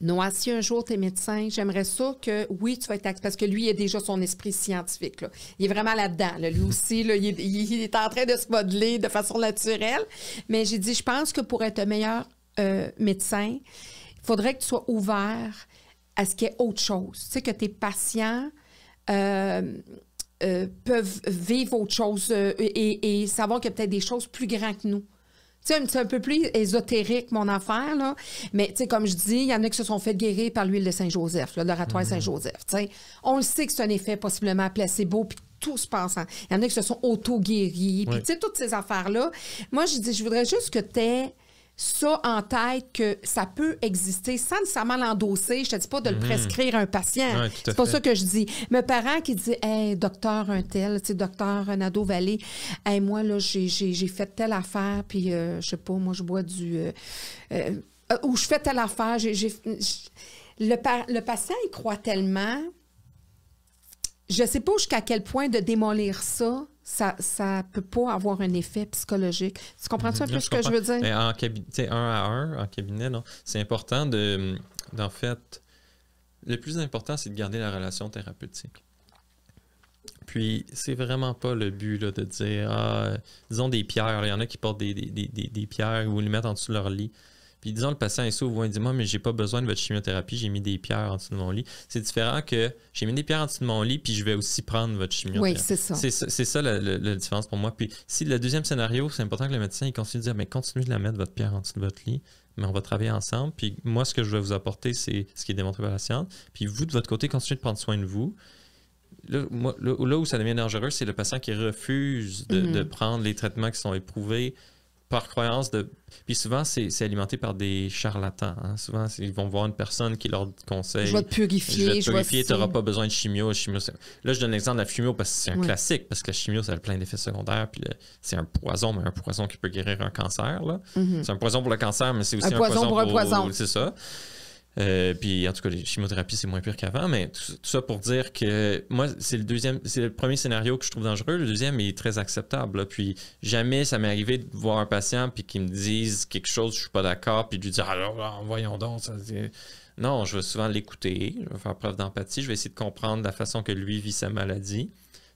Noah, si un jour tu es médecin, j'aimerais ça que, oui, tu vas être... Parce que lui, il a déjà son esprit scientifique. Là. Il est vraiment là-dedans. Là. Lui aussi, là, il est en train de se modeler de façon naturelle. Mais j'ai dit, je pense que pour être un meilleur médecin, il faudrait que tu sois ouvert à ce qu'il y ait autre chose. Tu sais, que tes patients peuvent vivre autre chose et savoir qu'il y a peut-être des choses plus grandes que nous. Tu sais, c'est un peu plus ésotérique, mon affaire, là. Mais, tu sais, comme je dis, il y en a qui se sont fait guérir par l'huile de Saint-Joseph, l'oratoire Saint-Joseph, tu sais. On le sait que c'est un effet possiblement placebo, puis tout se passe. Il y en a qui se sont auto-guéris, puis, tu sais, toutes ces affaires-là. Moi, je dis, je voudrais juste que tu aies ça en tête, que ça peut exister sans nécessairement l'endosser. Je te dis pas de le prescrire à un patient. Ouais, c'est pas ça que je dis. Mes parents qui disent « Hey, docteur un tel, tu sais, docteur Nadeau-Vallée, hey, moi, là, j'ai fait telle affaire, puis je sais pas, moi, je bois du... ou je fais telle affaire. Le patient, il croit tellement... Je sais pas jusqu'à quel point de démolir ça peut pas avoir un effet psychologique. Tu comprends-tu un peu ce que je veux dire? Mais en cabinet, non. C'est important d'en fait... Le plus important, c'est de garder la relation thérapeutique. Puis, c'est vraiment pas le but là, de dire, disons des pierres. Il y en a qui portent des pierres ou les mettent en dessous de leur lit. Puis, disons, le patient est s'ouvre, il dit, moi, mais j'ai pas besoin de votre chimiothérapie, j'ai mis des pierres en dessous de mon lit. C'est différent que j'ai mis des pierres en dessous de mon lit, puis je vais aussi prendre votre chimiothérapie. Oui, c'est ça. C'est ça la différence pour moi. Puis, si le deuxième scénario, c'est important que le médecin il continue de dire, mais continuez de la mettre, votre pierre en dessous de votre lit, mais on va travailler ensemble. Puis, moi, ce que je vais vous apporter, c'est ce qui est démontré par la science. Puis, vous, de votre côté, continuez de prendre soin de vous. Là où ça devient dangereux, c'est le patient qui refuse de prendre les traitements qui sont éprouvés par croyance Puis souvent, c'est alimenté par des charlatans. Hein. Souvent, ils vont voir une personne qui leur conseille... Je vais te purifier. Tu n'auras pas besoin de chimio. Là, je donne l'exemple de la chimio parce que c'est un classique, parce que la chimio, ça a plein d'effets secondaires. Puis c'est un poison, mais un poison qui peut guérir un cancer. Là. C'est un poison pour le cancer, mais c'est aussi un poison pour un poison. C'est ça. Puis en tout cas, les chimiothérapies, c'est moins pire qu'avant, mais tout ça pour dire que moi, c'est le premier scénario que je trouve dangereux. Le deuxième est très acceptable. Là. Puis jamais ça m'est arrivé de voir un patient puis qu'il me dise quelque chose, je suis pas d'accord, puis de lui dire alors voyons donc. Non, je vais souvent l'écouter, je vais faire preuve d'empathie, je vais essayer de comprendre la façon que lui vit sa maladie.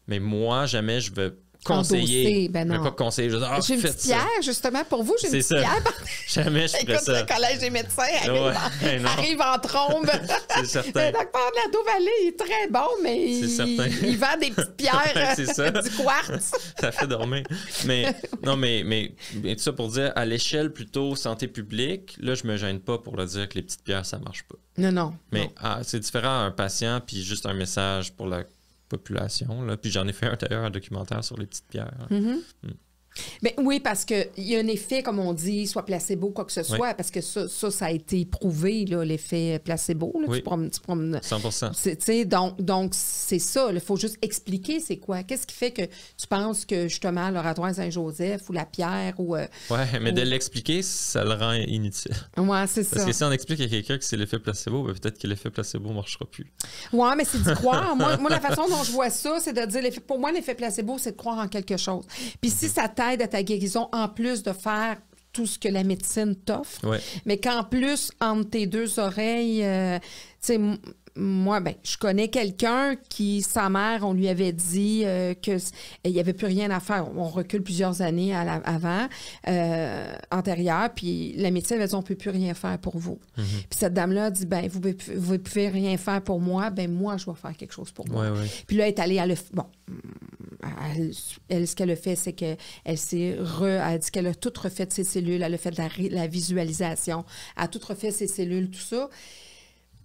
Mais moi, jamais je vais conseiller. Ben non. Je ne vais pas conseiller. J'ai une petite pierre, justement, pour vous. J'ai une petite pierre. Jamais je ferais ça. Le collège des médecins arrive en trombe. C'est certain. Le docteur Nadeau-Vallée, il est très bon, mais il vend des petites pierres, du quartz. Ça fait dormir. Mais non, mais tout ça pour dire, à l'échelle plutôt santé publique, là, je me gêne pas pour le dire que les petites pierres, ça marche pas. Non. Mais c'est différent à un patient, puis juste un message pour la population. Là. Puis j'en ai fait d'ailleurs un documentaire sur les petites pierres. Mais oui, parce qu'il y a un effet, comme on dit, soit placebo, quoi que ce soit, parce que ça a été prouvé, là, l'effet placebo. Là, oui. Tu promènes, 100%. Donc, c'est ça. Il faut juste expliquer c'est quoi. Qu'est-ce qui fait que tu penses que, justement, l'oratoire Saint-Joseph ou la pierre ou... oui, mais de l'expliquer, ça le rend inutile. Oui, c'est ça. Parce que si on explique à quelqu'un que c'est l'effet placebo, ben peut-être que l'effet placebo ne marchera plus. Oui, mais c'est d'y croire. moi, la façon dont je vois ça, c'est de dire, pour moi, l'effet placebo, c'est de croire en quelque chose. Puis si ça t'aide à ta guérison, en plus de faire tout ce que la médecine t'offre, mais qu'en plus, entre tes deux oreilles, tu sais, moi, je connais quelqu'un qui, sa mère, on lui avait dit qu'il n'y avait plus rien à faire. On recule plusieurs années avant, antérieures, puis la médecine avait dit, on ne peut plus rien faire pour vous. Puis cette dame-là a dit, vous ne pouvez rien faire pour moi, moi, je vais faire quelque chose pour moi. Puis là, elle est allée à elle, ce qu'elle a fait, c'est qu'elle a dit qu'elle a tout refait ses cellules, elle a fait de la visualisation, elle a tout refait ses cellules, tout ça.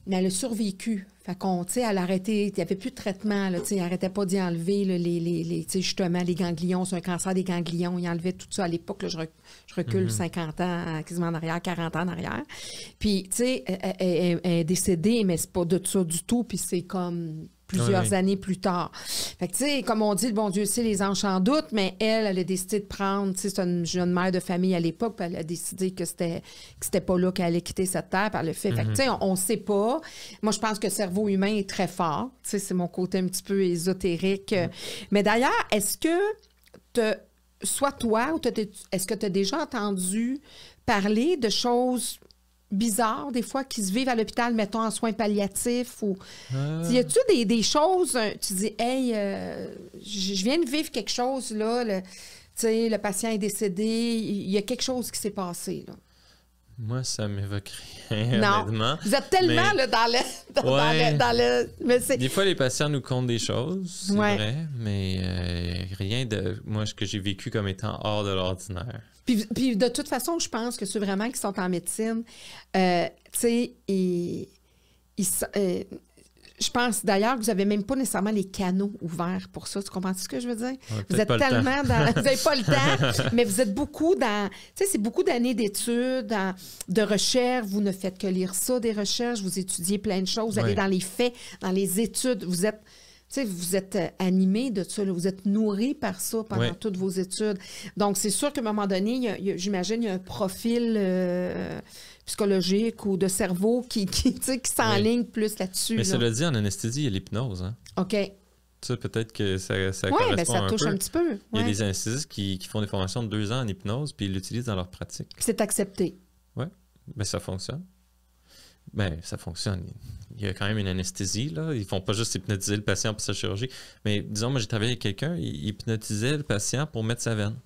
Mais elle a survécu. Fait qu'on, tu sais, elle a arrêté, il n'y avait plus de traitement, là, tu sais, elle n'arrêtait pas d'y enlever, là, justement, les ganglions, c'est un cancer des ganglions, il enlevait tout ça à l'époque, là, je recule 50 ans, quasiment en arrière, 40 ans en arrière. Puis, tu sais, elle est décédée, mais c'est pas de ça du tout, puis c'est comme plusieurs années plus tard. Fait que, tu sais, comme on dit, le bon Dieu sait, les anges en doutent, mais elle a décidé de prendre, tu sais, c'est une jeune mère de famille à l'époque, puis elle a décidé que c'était pas là qu'elle allait quitter cette terre, puis elle le fait. Fait que, tu sais, on sait pas. Moi, je pense que le cerveau humain est très fort. Tu sais, c'est mon côté un petit peu ésotérique. Mais d'ailleurs, est-ce que soit toi, ou est-ce que tu as déjà entendu parler de choses bizarres, des fois, qui se vivent à l'hôpital, mettons, en soins palliatifs? Ou y a-tu des choses, tu dis, hey, je viens de vivre quelque chose, là, tu sais, le patient est décédé, il y a quelque chose qui s'est passé, là. Moi, ça m'évoque rien, honnêtement. Vous êtes tellement là, dans le des fois, les patients nous content des choses, c'est vrai, mais rien de moi ce que j'ai vécu comme étant hors de l'ordinaire. Puis de toute façon, je pense que ceux vraiment qui sont en médecine, tu sais, je pense d'ailleurs que vous n'avez même pas nécessairement les canaux ouverts pour ça. Tu comprends ce que je veux dire? Vous êtes tellement dans... Vous n'avez pas le temps, mais vous êtes beaucoup dans... Tu sais, c'est beaucoup d'années d'études, de recherche. Vous ne faites que lire ça, des recherches. Vous étudiez plein de choses. Vous allez dans les faits, dans les études. Vous êtes... Tu sais, vous êtes animé de ça, là. Vous êtes nourri par ça pendant toutes vos études. Donc, c'est sûr qu'à un moment donné, j'imagine, il y a un profil psychologique ou de cerveau qui s'enligne plus là-dessus. Mais là. cela dit, en anesthésie, il y a l'hypnose. Hein? OK. Ça, peut-être que ça correspond bien, ça touche un petit peu. Il y a des anesthésistes qui font des formations de 2 ans en hypnose, puis ils l'utilisent dans leur pratique. Puis c'est accepté. Oui, bien, ça fonctionne. Bien, ça fonctionne. Il y a quand même une anesthésie, là. Ils font pas juste hypnotiser le patient pour sa chirurgie. Mais disons, moi, j'ai travaillé avec quelqu'un, il hypnotisait le patient pour mettre sa veine.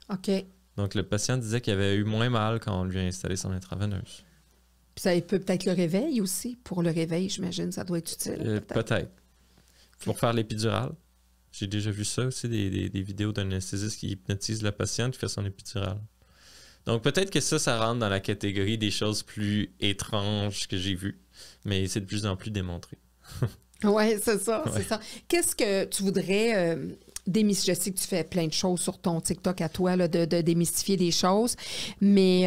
OK. Donc, le patient disait qu'il avait eu moins mal quand on lui a installé son intraveineuse. Puis ça peut peut-être le réveil aussi. Pour le réveil, j'imagine, ça doit être utile. Peut-être. Pour faire l'épidurale. J'ai déjà vu ça aussi, des vidéos d'un anesthésiste qui hypnotise la patiente qui fait son épidurale. Donc, peut-être que ça rentre dans la catégorie des choses plus étranges que j'ai vues. Mais c'est de plus en plus démontré. Oui, c'est ça, c'est ça. Qu'est-ce que tu voudrais... je sais que tu fais plein de choses sur ton TikTok à toi, là, de démystifier des choses, mais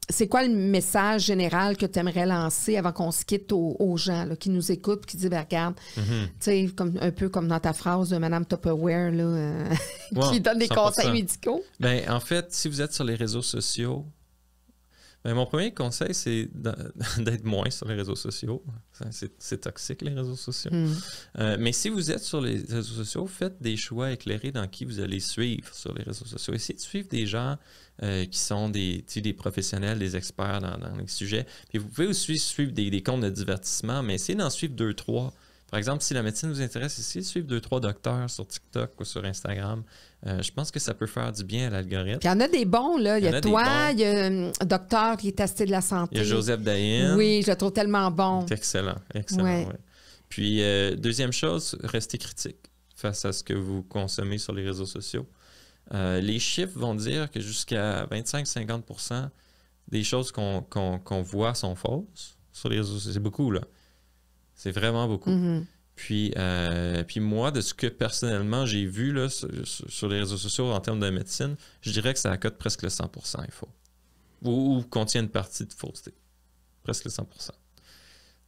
c'est quoi le message général que tu aimerais lancer avant qu'on se quitte aux gens là, qui nous écoutent et qui disent, ben, regarde, tu sais, un peu comme dans ta phrase de Mme Tupperware, là, qui donne des 100%. Conseils médicaux? Ben, en fait, si vous êtes sur les réseaux sociaux, ben, mon premier conseil, c'est d'être moins sur les réseaux sociaux. C'est toxique, les réseaux sociaux. Mais si vous êtes sur les réseaux sociaux, faites des choix éclairés dans qui vous allez suivre sur les réseaux sociaux. Essayez de suivre des gens qui sont des professionnels, des experts dans les sujets. Puis vous pouvez aussi suivre des comptes de divertissement, mais essayez d'en suivre 2-3. Par exemple, si la médecine vous intéresse, essayez de suivre 2-3 docteurs sur TikTok ou sur Instagram. Je pense que ça peut faire du bien à l'algorithme. Puis il y en a des bons, là. Il y a toi, il y a un docteur qui est testé de la santé. Il y a Joseph Dayen. Oui, je le trouve tellement bon. C'est excellent, excellent. Ouais. Puis, deuxième chose, restez critique face à ce que vous consommez sur les réseaux sociaux. Les chiffres vont dire que jusqu'à 25-50% des choses qu'on voit sont fausses sur les réseaux sociaux. C'est beaucoup, là. C'est vraiment beaucoup. Puis moi, de ce que personnellement j'ai vu là, sur les réseaux sociaux en termes de médecine, je dirais que ça accote presque le 100% est faux. Ou contient une partie de fausseté. Presque le 100%.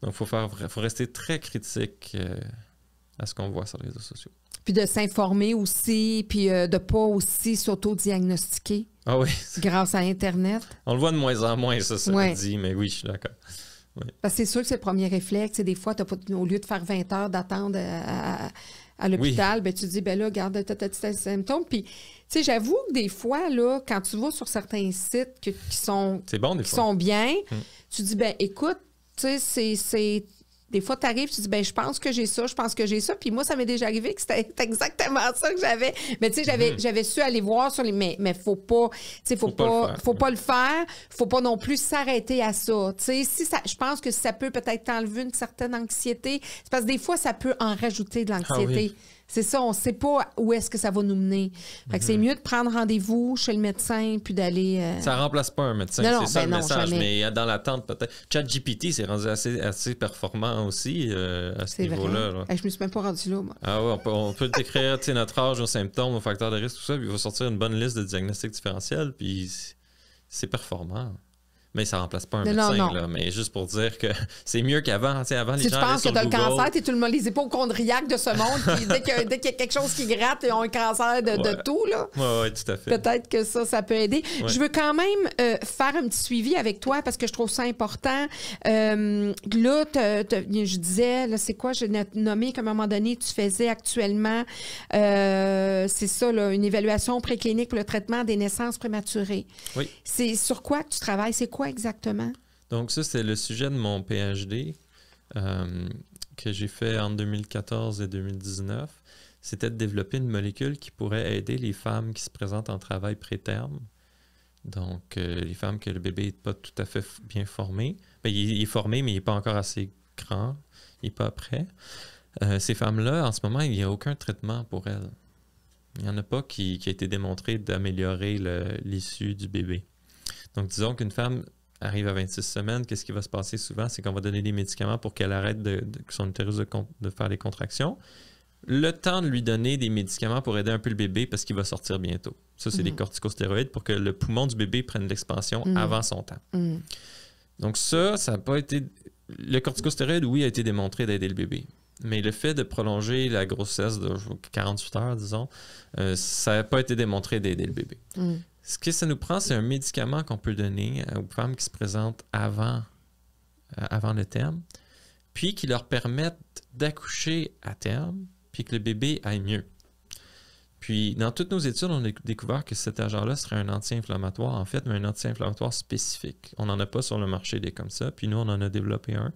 Donc, il faut rester très critique à ce qu'on voit sur les réseaux sociaux. Puis de s'informer aussi, puis de ne pas aussi s'auto-diagnostiquer. Ah oui. Grâce à Internet. On le voit de moins en moins, ça dit, mais oui, je suis d'accord. Oui. Parce que c'est sûr que c'est le premier réflexe. Des fois, au lieu de faire 20 heures d'attente à l'hôpital, ben, tu te dis, ben là, regarde, t'as tes symptômes. Puis, tu sais, j'avoue que des fois, là, quand tu vas sur certains sites qui sont bien, tu dis, ben écoute, tu sais, c'est des fois, tu arrives, tu dis, ben je pense que j'ai ça, je pense que j'ai ça. Puis moi, ça m'est déjà arrivé que c'était exactement ça que j'avais. Mais tu sais, j'avais su aller voir sur les... Mais faut pas... Tu sais, faut pas le faire. Faut pas non plus s'arrêter à ça. Tu sais, je pense que ça peut peut-être t'enlever une certaine anxiété. C'est parce que des fois, ça peut en rajouter de l'anxiété. Ah oui. C'est ça, on ne sait pas où est-ce que ça va nous mener. Fait que c'est mieux de prendre rendez-vous chez le médecin puis d'aller... Ça ne remplace pas un médecin, c'est ça le message. Jamais. Mais dans l'attente, peut-être... ChatGPT s'est rendu assez performant aussi à ce niveau-là. Là. Je me suis même pas rendu là, moi. Ah ouais, on peut décrire notre âge, nos symptômes, nos facteurs de risque, tout ça, puis il va sortir une bonne liste de diagnostics différentiels, puis c'est performant. Mais ça remplace pas un Non, médecin, non. là. Mais juste pour dire que c'est mieux qu'avant. Tu sais, avant, les Si gens tu penses que allaient tu as sur le Google. cancer, tu es tout le monde, les hypochondriaques de ce monde, qui, dès qu'il y a quelque chose qui gratte, ils ont un cancer de tout, là. Oui, tout à fait. Peut-être que ça peut aider. Ouais. Je veux quand même faire un petit suivi avec toi parce que je trouve ça important. Là, je disais, là, c'est quoi? Je l'ai nommé qu'à un moment donné, tu faisais actuellement, c'est ça, là, une évaluation préclinique pour le traitement des naissances prématurées. Oui. C'est sur quoi que tu travailles? C'est quoi exactement? Donc ça, c'est le sujet de mon PhD que j'ai fait en 2014 et 2019. C'était de développer une molécule qui pourrait aider les femmes qui se présentent en travail préterme. Donc, les femmes que le bébé n'est pas tout à fait bien formé. Bien, il est formé, mais il n'est pas encore assez grand. Il n'est pas prêt. Ces femmes-là, en ce moment, il n'y a aucun traitement pour elles. Il n'y en a pas qui a été démontré d'améliorer l'issue du bébé. Donc, disons qu'une femme arrive à 26 semaines, qu'est-ce qui va se passer souvent? C'est qu'on va donner des médicaments pour qu'elle arrête son utérus de faire les contractions. Le temps de lui donner des médicaments pour aider un peu le bébé parce qu'il va sortir bientôt. Ça, c'est des corticostéroïdes pour que le poumon du bébé prenne l'expansion avant son temps. Donc ça n'a pas été... Le corticostéroïde, oui, a été démontré d'aider le bébé. Mais le fait de prolonger la grossesse de 48 heures, disons, ça n'a pas été démontré d'aider le bébé. Ce que ça nous prend, c'est un médicament qu'on peut donner aux femmes qui se présentent avant le terme, puis qui leur permettent d'accoucher à terme, puis que le bébé aille mieux. Puis, dans toutes nos études, on a découvert que cet agent-là serait un anti-inflammatoire, en fait, mais un anti-inflammatoire spécifique. On n'en a pas sur le marché des comme ça, puis nous, on en a développé un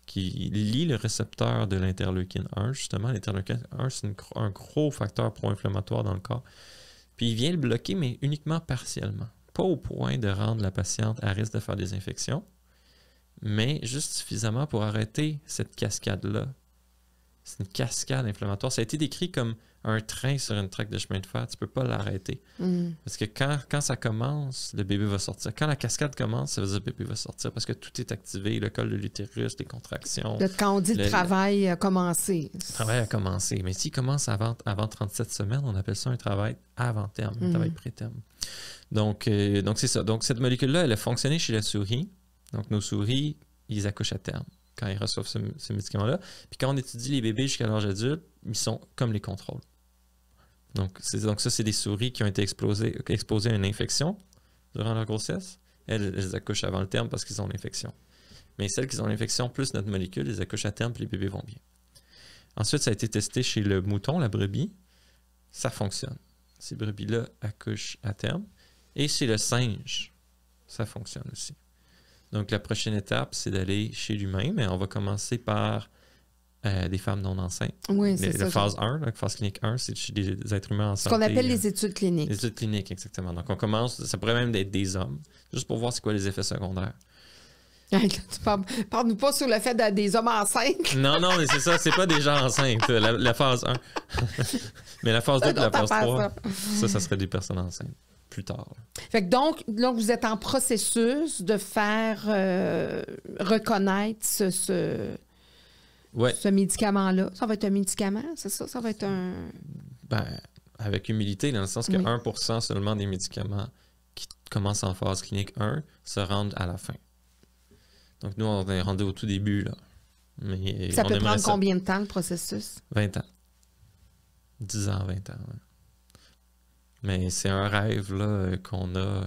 qui lie le récepteur de l'interleukine 1. Justement, l'interleukine 1, c'est un gros facteur pro-inflammatoire dans le corps. Puis il vient le bloquer, mais uniquement partiellement. Pas au point de rendre la patiente à risque de faire des infections, mais juste suffisamment pour arrêter cette cascade-là. C'est une cascade inflammatoire. Ça a été décrit comme un train sur une traque de chemin de fer. Tu ne peux pas l'arrêter. Parce que quand ça commence, le bébé va sortir. Quand la cascade commence, ça veut dire que le bébé va sortir parce que tout est activé, le col de l'utérus, les contractions. Quand on dit le travail a commencé. Le travail a commencé. Mais s'il commence avant 37 semaines, on appelle ça un travail avant terme, un travail pré-terme. Donc c'est ça. Donc, cette molécule-là, elle a fonctionné chez la souris. Donc, nos souris, ils accouchent à terme quand ils reçoivent ce médicament-là. Puis quand on étudie les bébés jusqu'à l'âge adulte, ils sont comme les contrôles. Donc ça, c'est des souris qui ont été exposées à une infection durant leur grossesse. Elles accouchent avant le terme parce qu'ils ont l'infection. Mais celles qui ont l'infection plus notre molécule, elles accouchent à terme puis les bébés vont bien. Ensuite, ça a été testé chez le mouton, la brebis. Ça fonctionne. Ces brebis-là accouchent à terme. Et chez le singe, ça fonctionne aussi. Donc, la prochaine étape, c'est d'aller chez l'humain, mais on va commencer par des femmes non enceintes. Oui, c'est ça. La phase 1, la phase clinique 1, c'est chez des êtres humains en santé. Ce qu'on appelle les études cliniques. Les études cliniques, exactement. Donc, on commence, ça pourrait même être des hommes, juste pour voir c'est quoi les effets secondaires. Parle-nous pas sur le fait d'être des hommes enceintes. Non, mais c'est ça, c'est pas des gens enceintes, la phase 1. Mais la phase 2 et la phase 3, ça serait des personnes enceintes. Plus tard. Fait que donc, là, vous êtes en processus de faire reconnaître ce médicament-là. Ça va être un médicament, c'est ça? Ça va être un... Ben, avec humilité, dans le sens que 1% seulement des médicaments qui commencent en phase clinique 1 se rendent à la fin. Donc, nous, on est rendu au tout début, là. Mais ça peut prendre combien de temps, le processus? 20 ans. 10 ans, 20 ans, ouais. Mais c'est un rêve là, qu'on a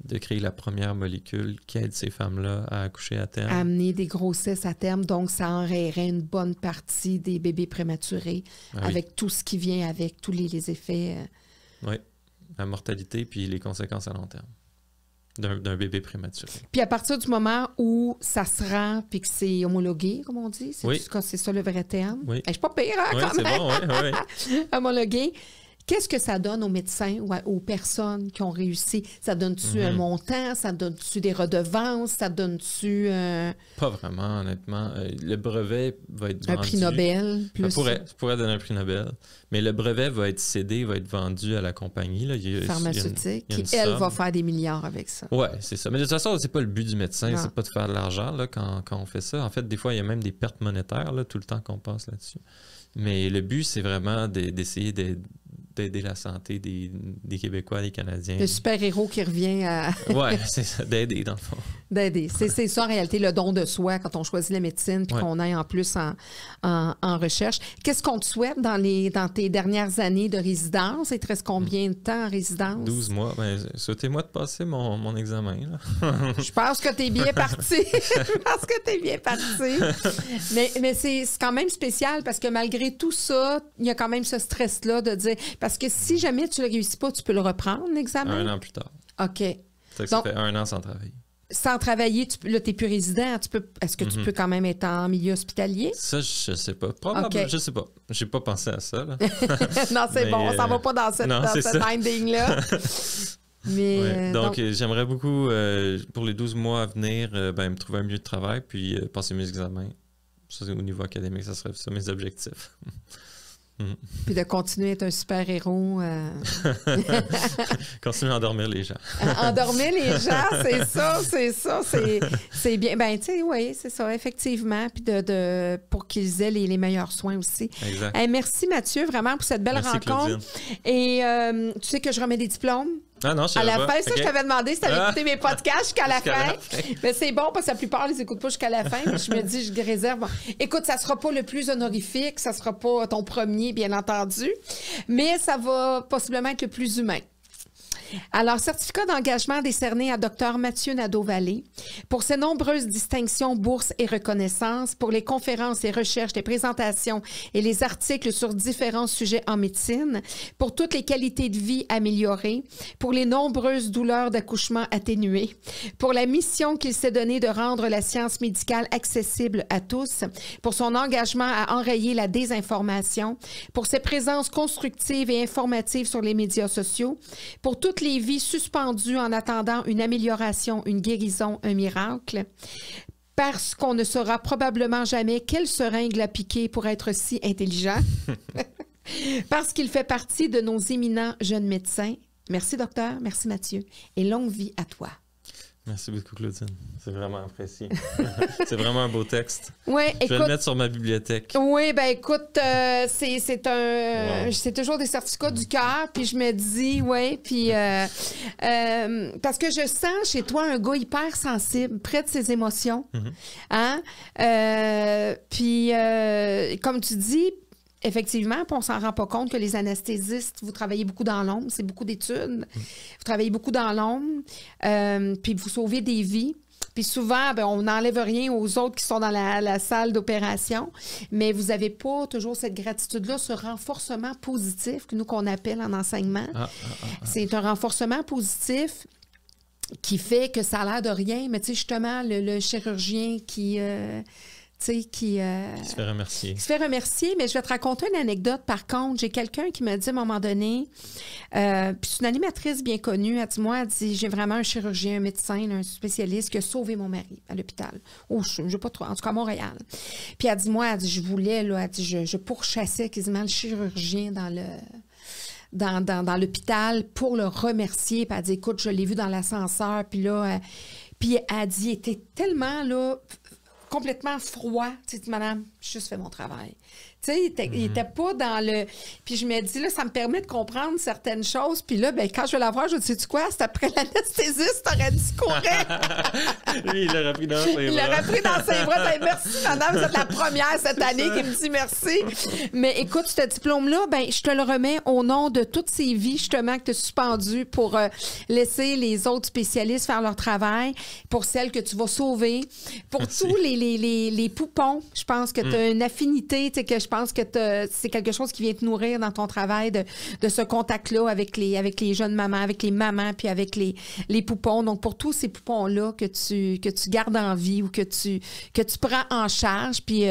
de créer la première molécule qui aide ces femmes-là à accoucher à terme. Amener des grossesses à terme, donc ça enrayerait une bonne partie des bébés prématurés avec tout ce qui vient avec, tous les effets. Oui, la mortalité puis les conséquences à long terme d'un bébé prématuré. Puis à partir du moment où ça se rend puis que c'est homologué, comme on dit, c'est ça le vrai terme? Oui. Je suis pas pire, hein, quand même. C'est bon, oui. Homologué. Qu'est-ce que ça donne aux médecins ou aux personnes qui ont réussi? Ça donne-tu un montant? Ça donne-tu des redevances? Ça donne-tu... Pas vraiment, honnêtement. Le brevet va être vendu... Un prix Nobel? Plus... Ça pourrait donner un prix Nobel. Mais le brevet va être cédé, va être vendu à la compagnie. Là. Pharmaceutique. Qui, elle, va faire des milliards avec ça. Oui, c'est ça. Mais de toute façon, c'est pas le but du médecin. C'est pas de faire de l'argent là, quand on fait ça. En fait, des fois, il y a même des pertes monétaires là, tout le temps qu'on passe là-dessus. Mais le but, c'est vraiment d'essayer d'aider la santé des Québécois, des Canadiens. Le super-héros qui revient à... Oui, c'est ça, d'aider dans le fond. D'aider. C'est ça, en réalité, le don de soi quand on choisit la médecine puis qu'on aille en plus en recherche. Qu'est-ce qu'on te souhaite dans tes dernières années de résidence? Il te reste combien de temps en résidence? 12 mois. Ben, souhaitez-moi de passer mon examen. Là. Je pense que tu es bien parti. Je pense que tu es bien parti. Mais c'est quand même spécial parce que malgré tout ça, il y a quand même ce stress-là de dire... Parce que si jamais tu ne le réussis pas, tu peux le reprendre, l'examen? 1 an plus tard. OK. Ça fait 1 an sans travailler. Sans travailler, là, tu n'es plus résident. Est-ce que tu peux quand même être en milieu hospitalier? Ça, je sais pas. Probablement, je sais pas. J'ai pas pensé à ça. Là. Non, c'est bon. On s'en va pas dans ce minding-là. Mais, donc, j'aimerais beaucoup, pour les 12 mois à venir, me trouver un milieu de travail puis passer mes examens. Ça, au niveau académique, ça serait ça mes objectifs. Puis de continuer à être un super-héros. Continuer à endormir les gens. Endormir les gens, c'est bien. Ben, tu sais, oui, c'est ça, effectivement. Puis pour qu'ils aient les meilleurs soins aussi. Exact. Merci, Mathieu, vraiment, pour cette belle rencontre. Claudine. Et tu sais que je remets des diplômes. Ah non, je à la fin, pas. Ça, je t'avais demandé si tu avais écouté mes podcasts jusqu'à la fin. Mais c'est bon, parce que la plupart, ils les écoutent pas jusqu'à la fin. Mais je me dis, je réserve. Bon. Écoute, ça sera pas le plus honorifique, ça sera pas ton premier, bien entendu, mais ça va possiblement être le plus humain. Alors, certificat d'engagement décerné à Dr Mathieu Nadeau-Vallée pour ses nombreuses distinctions, bourses et reconnaissances, pour les conférences et recherches, les présentations et les articles sur différents sujets en médecine, pour toutes les qualités de vie améliorées, pour les nombreuses douleurs d'accouchement atténuées, pour la mission qu'il s'est donnée de rendre la science médicale accessible à tous, pour son engagement à enrayer la désinformation, pour ses présences constructives et informatives sur les médias sociaux, pour toutes les vies suspendues en attendant une amélioration, une guérison, un miracle, parce qu'on ne saura probablement jamais quelle seringue l'a piqué pour être si intelligent, parce qu'il fait partie de nos éminents jeunes médecins. Merci, docteur. Merci, Mathieu. Et longue vie à toi. Merci beaucoup, Claudine. C'est vraiment apprécié. C'est vraiment un beau texte. Ouais, je vais le mettre sur ma bibliothèque. Oui, ben écoute, c'est toujours des certificats du cœur, puis je me dis, oui, puis parce que je sens chez toi un gars hyper sensible, près de ses émotions. Hein? Puis, comme tu dis, effectivement, on ne s'en rend pas compte que les anesthésistes, vous travaillez beaucoup dans l'ombre, c'est beaucoup d'études. Vous travaillez beaucoup dans l'ombre, puis vous sauvez des vies. Puis souvent, ben, on n'enlève rien aux autres qui sont dans la salle d'opération, mais vous n'avez pas toujours cette gratitude-là, ce renforcement positif que nous, qu'on appelle en enseignement. C'est un renforcement positif qui fait que ça a l'air de rien, mais tu sais, justement, le chirurgien qui se fait remercier. Qui se fait remercier, mais je vais te raconter une anecdote. Par contre, j'ai quelqu'un qui m'a dit à un moment donné, puis c'est une animatrice bien connue, elle dit, j'ai vraiment un chirurgien, un médecin, un spécialiste qui a sauvé mon mari à l'hôpital. Je pas trop, en tout cas à Montréal. Puis elle dit, je voulais, là, elle dit, je pourchassais quasiment le chirurgien dans l'hôpital pour le remercier. Puis elle dit, écoute, je l'ai vu dans l'ascenseur, puis là, puis elle dit, il était tellement, là, complètement froid. Tu sais, madame, j'ai juste fait mon travail. Tu sais, il était pas dans le... Puis je me dis, là, ça me permet de comprendre certaines choses. Puis là, ben, quand je vais la voir, je dis, sais-tu quoi? C'est après l'anesthésiste, t'aurais dû courir. Lui, il l'aurait pris dans ses bras. Il l'aurait pris dans ses bras. Ben, merci, madame, c'est la première cette année qui me dit merci. Mais écoute, ce diplôme-là, ben, je te le remets au nom de toutes ces vies, justement, que tu as suspendues pour laisser les autres spécialistes faire leur travail, pour celles que tu vas sauver, pour merci. Tous les poupons. Je pense que tu as une affinité, tu sais, que je pense que c'est quelque chose qui vient te nourrir dans ton travail de ce contact-là avec les jeunes mamans, avec les mamans, puis avec les poupons. Donc, pour tous ces poupons-là que tu gardes en vie ou que tu prends en charge, puis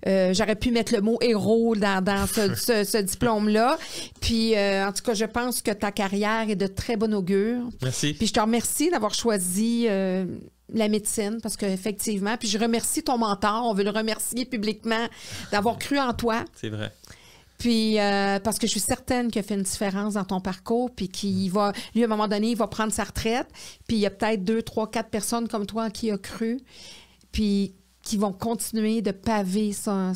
j'aurais pu mettre le mot héros dans ce diplôme-là. Puis, en tout cas, je pense que ta carrière est de très bon augure. Merci. Puis, je te remercie d'avoir choisi... la médecine, parce qu'effectivement, puis je remercie ton mentor, on veut le remercier publiquement d'avoir cru en toi. C'est vrai. Puis, parce que je suis certaine qu'il a fait une différence dans ton parcours, puis qu'il va, lui, à un moment donné, il va prendre sa retraite, puis il y a peut-être 2, 3, 4 personnes comme toi qui a cru, puis qui vont continuer de paver sa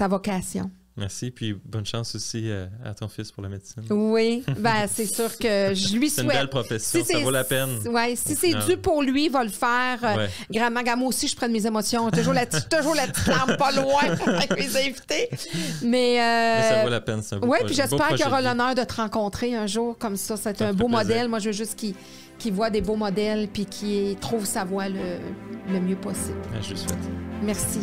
vocation. Merci, puis bonne chance aussi à ton fils pour la médecine. Oui, ben c'est sûr que je lui souhaite. C'est une belle profession, ça vaut la peine. Oui, si c'est dû pour lui, il va le faire. Grandement, moi aussi, je prends mes émotions. Toujours la petite larme pas loin avec mes invités. Mais ça vaut la peine, c'est un beau projet. Oui, puis j'espère qu'il aura l'honneur de te rencontrer un jour comme ça. C'est un beau modèle. Moi, je veux juste qu'il voit des beaux modèles puis qu'il trouve sa voie le mieux possible. Je le souhaite. Merci.